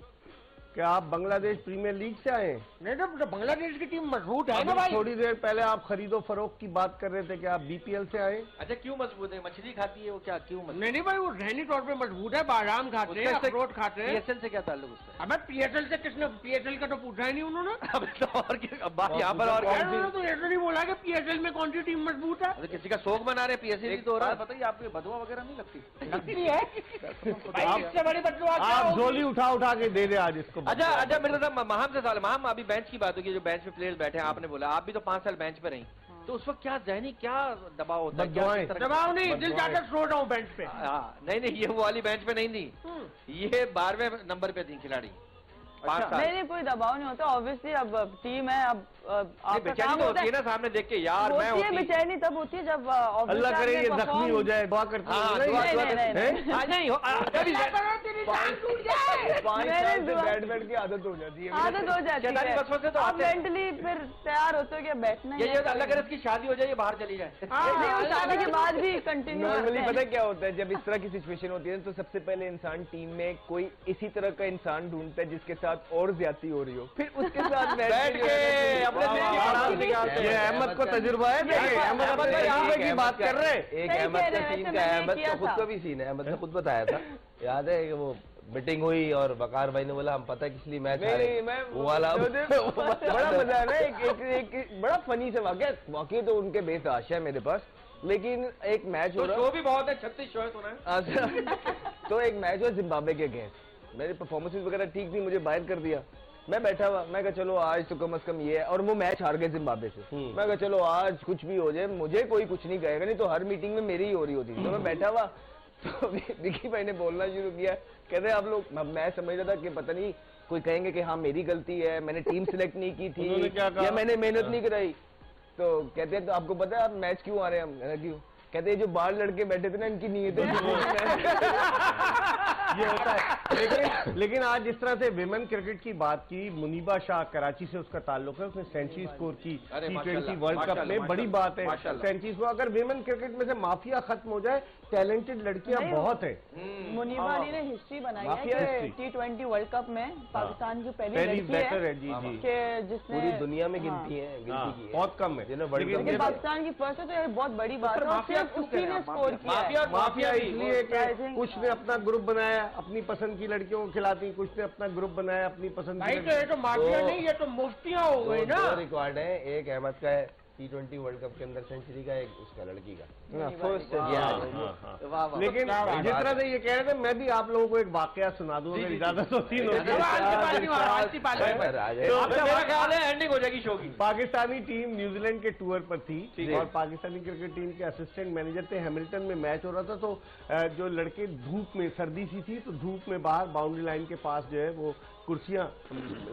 क्या आप बांग्लादेश प्रीमियर लीग से आए? नहीं तो बांग्लादेश की टीम मजबूत है ना अभी भाई। थोड़ी देर पहले आप खरीदो फरोख्त की बात कर रहे थे कि आप BPL से आए। अच्छा, क्यों मजबूत है? मछली खाती है वो, क्या क्यों मजबूत? नहीं भाई, वो जहनी तौर पे मजबूत है, बादाम खाते हैं, अखरोट खाते हैं। PSL से क्या ताल्लुक उसका? अबे PSL से किसने, PSL का तो पूछा ही नहीं उन्होंने। अब तो और क्या, अब बात यहाँ पर और उन्होंने तो ऐसा नहीं बोला कि PSL में कौन सी टीम मजबूत है। अरे किसी का शौक मना रहे, PSL तो हो रहा है, बताइए आपको बदुआ वगैरह नहीं लगती? लगती है भाई, इससे बड़ी बदुआ क्या आप होगी? झोली उठा उठा के दे रहे आज इसको। अच्छा मेरे साथ महाम से सवाल। महाम, अभी बेंच की बात होगी, जो बेंच पे प्लेयर्स बैठे हैं, आपने बोला आप भी तो 5 साल बेंच पे रही, तो उस वक्त क्या जहनी क्या दबाव होता है? क्या बददुआएं। किस तरह का- दबाव नहीं, दिल जाकर सो रहा हूँ बेंच पे। हाँ, नहीं ये वो वाली बेंच पे नहीं थी, ये 12वें नंबर पे थी खिलाड़ी। 5 साल नहीं, कोई दबाव नहीं होता। ऑब्वियसली अब टीम है, अब आपका बेचैनी काम तो होता होती है ना सामने देख के, यार मैं होती है होती। बेचैनी तब होती है जब अल्लाह करे ये जख्मी हो जाए, दुआ करते हाँ, हैं। दुआ- दुआ- नहीं, हाँ, नहीं हो- कभी क्या करो, तेरी जान टूट जाए। 5 मैंने साल से दुआ- बैठ की आदत हो जाती है। आदत हो जाती शैतानी है। वसवसे तो आप आते हैं। मेंटली फिर तैयार होते हो कि बैठना ये अल्लाह करे इसकी शादी हो जाए, ये बाहर चली जाए। शादी के बाद भी कंटिन्यू नॉर्मली पता है क्या होता है, जब इस तरह की सिचुएशन होती है तो सबसे पहले इंसान टीम में कोई इसी तरह का इंसान ढूंढता है जिसके साथ और ज्यादती हो रही हो, फिर उसके साथ बैठ के अपने दिल की बात निकालते ये हैं। अहमद को तजुर्बा है। देखिए, अहमद अहमद अपने भाई, तजुर्बे की बात कर रहे हैं। एक सही अहमद कह का रहे हैं, सीन वैसे का, मैंने अहमद किया का खुद था। का भी सीन है, अहमद ने खुद बताया था, याद है कि वो मीटिंग हुई और वकार भाई ने बोला हम पता है किस लिए मैच हारे। नहीं, मैं वो वाला बड़ा मजा है ना। एक बड़ा फनी से वाकई तो उनके बेतहाशा है मेरे पास, लेकिन एक मैच हो तो रहा शो भी बहुत है, 36 शो है सुना है। अच्छा, तो एक मैच हुआ जिम्बाब्वे के अगेंस्ट, मेरी परफॉर्मेंस वगैरह ठीक थी, मुझे बाहर कर दिया। मैं बैठा हुआ, मैं कहा चलो आज तो कम से कम ये है, और वो मैच हार गए जिम्बाब्वे से। मैं कहा चलो आज कुछ भी हो जाए, मुझे कोई कुछ नहीं कहेगा, नहीं तो हर मीटिंग में मेरी ही हो रही होती थी। तो मैं बैठा हुआ, तो विकी भाई ने बोलना शुरू किया, कहते आप लोग, मैं समझ रहा था कि पता नहीं कोई कहेंगे कि हाँ मेरी गलती है, मैंने टीम सिलेक्ट नहीं की उन्होंने क्या थी कहा? या मैंने मेहनत नहीं कराई। तो कहते हैं तो आपको पता है आप मैच क्यों आ रहे हैं? हम क्यों? कहते हैं जो बाहर लड़के बैठे थे ना, इनकी नीयतें ये होता है। लेकिन आज जिस तरह से विमेन क्रिकेट की बात की, मुनीबा शाह कराची से उसका ताल्लुक है, उसने सेंचुरी स्कोर की T20 वर्ल्ड कप में, बड़ी बात है सेंचुरी स्कोर। अगर विमेन क्रिकेट में से माफिया खत्म हो जाए, टैलेंटेड लड़कियां बहुत है। मुनीबा अली ने हिस्ट्री बनाई है कि T20 वर्ल्ड कप में पाकिस्तान की पहली लड़की है कि जिसने पूरी दुनिया में गिनती है, गिनती की बहुत कम है। लेकिन पाकिस्तान की फर्स्ट है तो ये बहुत बड़ी बात है, सिर्फ उसी ने स्कोर किया। माफिया इसलिए कि कुछ ने अपना ग्रुप बनाया, अपनी पसंद की लड़कियों को खिलाती, कुछ ने अपना ग्रुप बनाया अपनी पसंद की। ये तो माफिया नहीं, ये तो मुफ्तियां हो गई ना। रिकॉर्ड है, एक अहमद का है T20 वर्ल्ड कप के अंदर सेंचुरी का, एक उसका लड़की का लेकिन जिस तरह से ये कह रहे थे, मैं भी आप लोगों को एक वाकया सुना दूं अगर इजाजत होती है। एंडिंग हो जाएगी शो की। पाकिस्तानी टीम न्यूजीलैंड के टूर पर थी और पाकिस्तानी क्रिकेट टीम के असिस्टेंट मैनेजर थे। हैमिल्टन में मैच हो रहा था, तो जो लड़के धूप में, सर्दी सी थी तो धूप में बाहर बाउंड्री लाइन के पास जो है वो कुर्सियां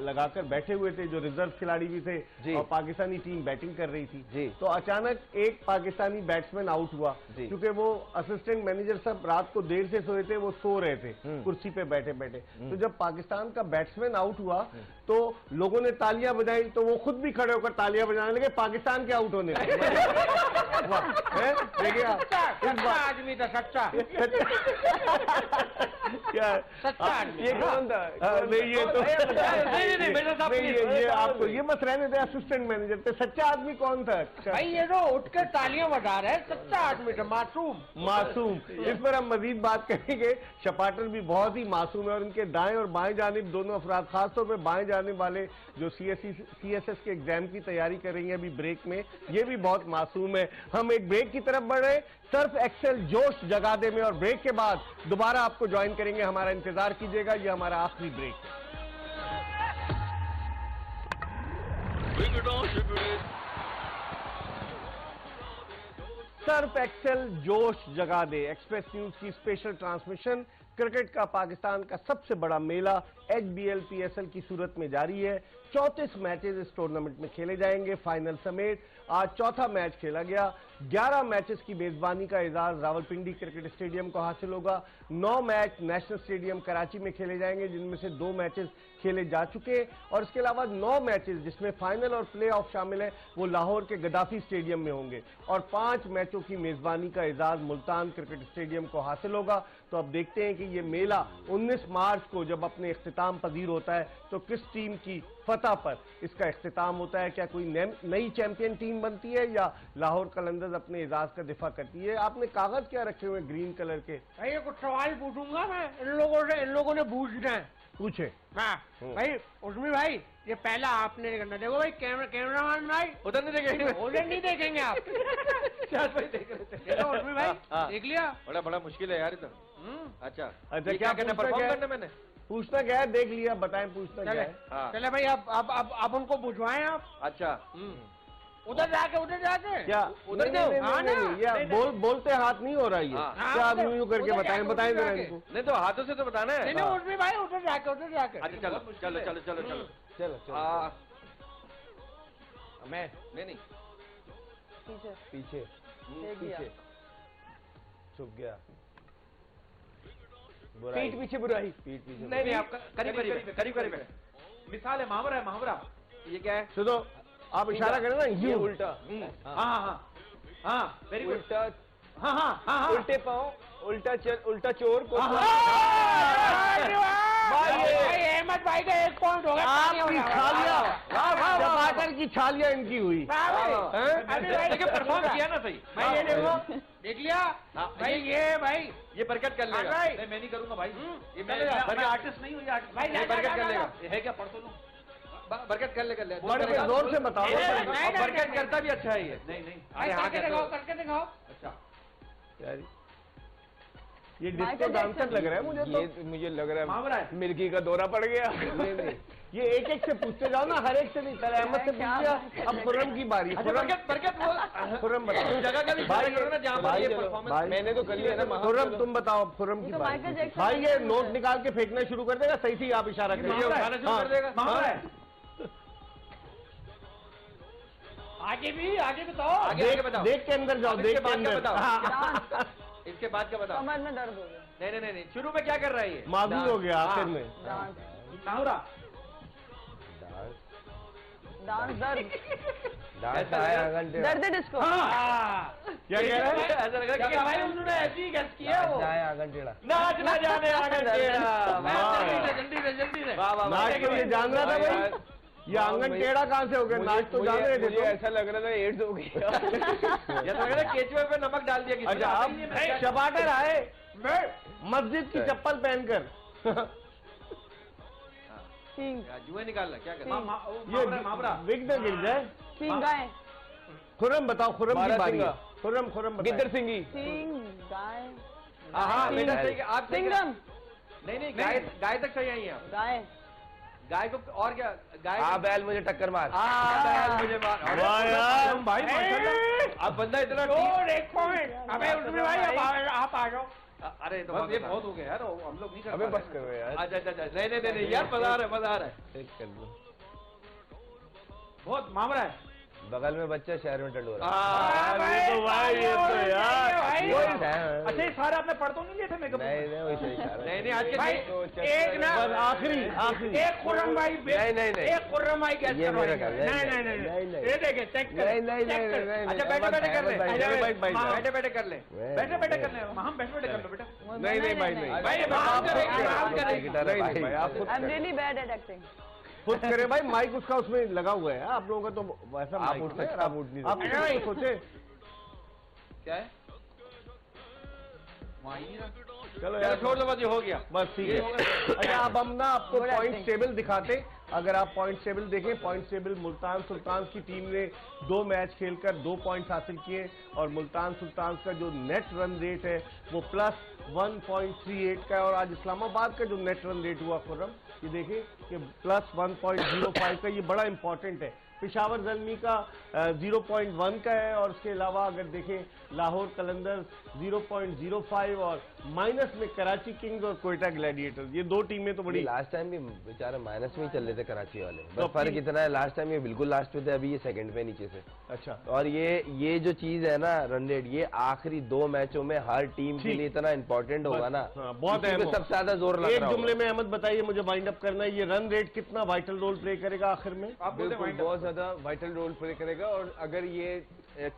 लगाकर बैठे हुए थे, जो रिजर्व खिलाड़ी भी थे और पाकिस्तानी टीम बैटिंग कर रही थी। तो अचानक एक पाकिस्तानी बैट्समैन आउट हुआ, क्योंकि वो असिस्टेंट मैनेजर सब रात को देर से सोए थे, वो सो रहे थे कुर्सी पे बैठे बैठे। तो जब पाकिस्तान का बैट्समैन आउट हुआ तो लोगों ने तालियां बजाई, तो वो खुद भी खड़े होकर तालियां बजाने लगे पाकिस्तान के आउट होने। देखिए आदमी था, सच्चा क्या सच्चा आदमी। ये कौन था? नहीं, ये तो ये आपको ये मत रहने दे, असिस्टेंट मैनेजर थे। सच्चा आदमी कौन था? भाई ये तो उठकर तालियां बजा रहे हैं, सच्चा आदमी था, मासूम। इस पर हम मजीद बात करेंगे। शपाटर भी बहुत ही मासूम है और इनके दाएं और बाएं जानिब दोनों अफराद, खासतौर पर बाएं जानिब वाले जो CSS के एग्जाम की तैयारी कर रही है अभी ब्रेक में, ये भी बहुत मासूम है। हम एक ब्रेक की तरफ बढ़ रहे, सर्फ एक्सेल जोश जगा दे में, और ब्रेक के बाद दोबारा आपको ज्वाइन करेंगे। हमारा इंतजार कीजिएगा, ये हमारा आखिरी ब्रेक है। सर्फ एक्सेल जोश जगा दे, एक्सप्रेस न्यूज की स्पेशल ट्रांसमिशन। क्रिकेट का पाकिस्तान का सबसे बड़ा मेला HBL PSL की सूरत में जारी है। 34 मैचेस इस टूर्नामेंट में खेले जाएंगे, फाइनल समेत। आज चौथा मैच खेला गया। 11 मैचेस की मेजबानी का एजाज रावलपिंडी क्रिकेट स्टेडियम को हासिल होगा। 9 मैच नेशनल स्टेडियम कराची में खेले जाएंगे, जिनमें से 2 मैचेस खेले जा चुके, और इसके अलावा 9 मैचेस जिसमें फाइनल और प्ले ऑफ शामिल है वो लाहौर के गद्दाफी स्टेडियम में होंगे, और 5 मैचों की मेजबानी का एजाज मुल्तान क्रिकेट स्टेडियम को हासिल होगा। तो अब देखते हैं कि ये मेला 19 मार्च को जब अपने इख्तिताम पजीर होता है तो किस टीम की फतह पर इसका इख्तिताम होता है। क्या कोई नई चैंपियन टीम बनती है या लाहौर कलंदर्स अपने एजाज का दिफा करती है। आपने कागज क्या रखे हुए ग्रीन कलर के? भाई कुछ सवाल पूछूंगा मैं इन लोगों ने पूछना है। पूछे। हाँ भाई उर्मी भाई, ये पहला आपने नहीं करना। देखो भाई कैमरामैन भाई, उधर नहीं देखेंगे, उधर नहीं देखेंगे आप। भाई देख रहे थे उर्मी भाई, देख लिया। बड़ा मुश्किल है यार इधर। अच्छा क्या करना, परफॉर्म करना? मैंने पूछना क्या है, देख लिया, बताएं पूछना क्या है। चले भाई अब उनको बुझवाएं आप। अच्छा उधर जाके क्या उधर जाओ। बोलते हाथ नहीं हो रहा है, क्या आप यूं करके बताएं जरा इनको। नहीं तो हाथों से तो बताना है। नहीं उर्मी भाई उधर जाके अच्छा चलो मैं नहीं पीछे छुप गया। पीठ पीछे बुराई, पीठ पीछे नहीं आपका करीब मिसाल है, मुहावरा। ये क्या है? सुनो, आप इशारा करें ना, ये उल्टा। हाँ वेरी गुड। उल्टा, हाँ उल्टे पाँव, उल्टा चोर को। अहमद भाई का 1 पॉइंट हो गया। आपकी छालियां, टमाटर की छालियां इनकी हुई। परफॉर्म किया ना सही। भाई ये देखो, देख लिया भाई, ये बरकत कर लेगा। मैं नहीं करूंगा भाई, ये मैं आर्टिस्ट नहीं हूँ। भाई बरकत कर लेगा, है क्या? पढ़ तो लूँ, बरकत कर ले। जोर से बताओ। बरकत करता भी अच्छा है ये। नहीं करके दिखाओ। अच्छा यार ये डिस्को डांसर लग रहा है मुझे। तो मुझे लग रहा है मिर्गी का दौरा पड़ गया। नहीं ये एक से पूछते जाओ ना, हर एक से नहीं। पहले अहमद से पूछिए, अब खुर्रम की बारी। खुर्रम बताओ जगह का भी भाई, मैंने तो कर लिया ना। खुर्रम तुम बताओ, खुर्रम की बारी। भाई ये नोट निकाल के फेंकना शुरू कर देगा, सही आप इशारा करिए। आगे बताओ, देख के अंदर जाओ, देख के अंदर बताओ। इसके बाद क्या बताओ? कमर में दर्द हो गया। नहीं, शुरू में क्या कर रहा है ये? मागूल हो गया आखिर में। डांस दर्द आगन डिस्को। क्या कह रहे हैं? ऐसा लग रहा है कि भाई उन्होंने ऐसी गेस किया वो। आगन टेढ़ा। नाच ना जाने आगन टेढ़ा। जल्दी से। नाच के लिए जान रहा था भाई, ये आंगन टेढ़ा कहाँ से हो गया? नाच तो जान रहे थे। मुझे ऐसा लग रहा था एड्स हो गया। ये तो लग रहा है केचुए पे नमक डाल दिया किसी ने। अच्छा, आप चपाटर आए मस्जिद की चप्पल पहनकर। जुए निकालना क्या कर? ये विघ्न गिर जाए। सिंह गाय। खुर्रम बताओ, खुर्रम की बारी है। खुर्रम बताओ। गिद्दर सिंगी। सिंह गाय। हाँ बेटा सही है। आप सिंगम। नहीं गाय तक सही आई है आप। गाय को और क्या? गाय बैल मुझे टक्कर मार। बैल मुझे मार। वाह यार भाई आप बंदा इतना एक पॉइंट। अबे उसमें भाई आप आ जाओ। अरे तो ये बहुत हो गया यार, हम लोग नहीं कर अबे बस करो यार। अच्छा नहीं यार, मजा आ रहा है। बहुत मामला है। बगल में बच्चा शहर में टंडोरा। ये तो यार अच्छा, सारा आपने पढ़ तो नहीं लिए थे मेरे को? नहीं वही सही कहा। नहीं आज के एक ना आखिरी एक खुर्रम भाई। नहीं एक खुर्रम भाई कैसे? ये मेरा कर। नहीं ये देखे चेक कर। नहीं। अच्छा बैठे कर ले। बैठे कर ले। नहीं। बैठे कर ले। हम बैठे कर लो बेटा। नहीं भाई नहीं भाई बात करेंगे। I am really bad at acting. खुद करे भाई, माइक उसका उसमें लगा हुआ है। आप लोगों का तो वैसा आप माइक उठ है, सकते, आप उठ नहीं आप सकते। सोचे क्या है? चलो यार यार छोड़ दो, बस ये हो गया। बस ठीक है। अच्छा अब हम ना आपको पॉइंट टेबल दिखाते। अगर आप पॉइंट टेबल देखें, पॉइंट टेबल मुल्तान सुल्तान की टीम ने 2 मैच खेलकर 2 पॉइंट्स हासिल किए और मुल्तान सुल्तान का जो नेट रन रेट है वो +1.38 का है। और आज इस्लामाबाद का जो नेट रन रेट हुआ खुर्रम, ये देखिए कि +1.05 का, ये बड़ा इंपॉर्टेंट है। पेशावर ज़ल्मी का 0.1 का है और उसके अलावा अगर देखें लाहौर कलंदर्स 0.05 और माइनस में कराची किंग्स और कोयटा ग्लैडिएटर्स, ये 2 टीमें तो बड़ी। लास्ट टाइम भी बेचारे माइनस में ही चल रहे थे कराची वाले। तो बस फर्क इतना है, लास्ट टाइम ये बिल्कुल लास्ट पे थे, अभी ये सेकंड पे नीचे से। अच्छा, और ये जो चीज है ना रन रेट, ये आखिरी 2 मैचों में हर टीम के लिए इतना इंपॉर्टेंट होगा ना। बहुत इसी पे सबसे ज्यादा जोर लग रहा है। एक जुमले में अहमद बताइए, मुझे वाइंड अप करना है, ये रन रेट कितना वाइटल रोल प्ले करेगा आखिर में? आप बिल्कुल बहुत ज्यादा वाइटल रोल प्ले करेगा। और अगर ये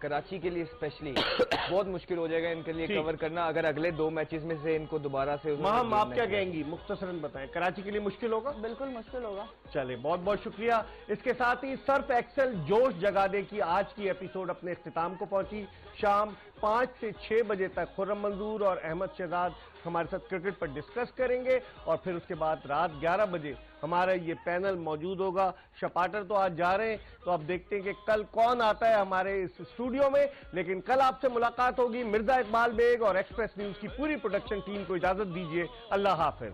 कराची के लिए स्पेशली बहुत मुश्किल हो जाएगा इनके लिए कवर करना, अगर अगले 2 मैचेस में से इनको दोबारा से। महम आप क्या कहेंगी, मुख्तसरन बताएं। कराची के लिए मुश्किल होगा? बिल्कुल मुश्किल होगा। चलिए बहुत बहुत शुक्रिया। इसके साथ ही सर्फ एक्सेल जोश जगा दे की आज की एपिसोड अपने इख्तिताम को पहुंची। शाम 5 से 6 बजे तक खुर्रम मंजूर और अहमद शहजाद हमारे साथ क्रिकेट पर डिस्कस करेंगे और फिर उसके बाद रात 11 बजे हमारा ये पैनल मौजूद होगा। शपाटर तो आज जा रहे हैं, तो अब देखते हैं कि कल कौन आता है हमारे इस स्टूडियो में। लेकिन कल आपसे मुलाकात होगी। मिर्जा इकबाल बेग और एक्सप्रेस न्यूज की पूरी प्रोडक्शन टीम को इजाजत दीजिए। अल्लाह हाफिज।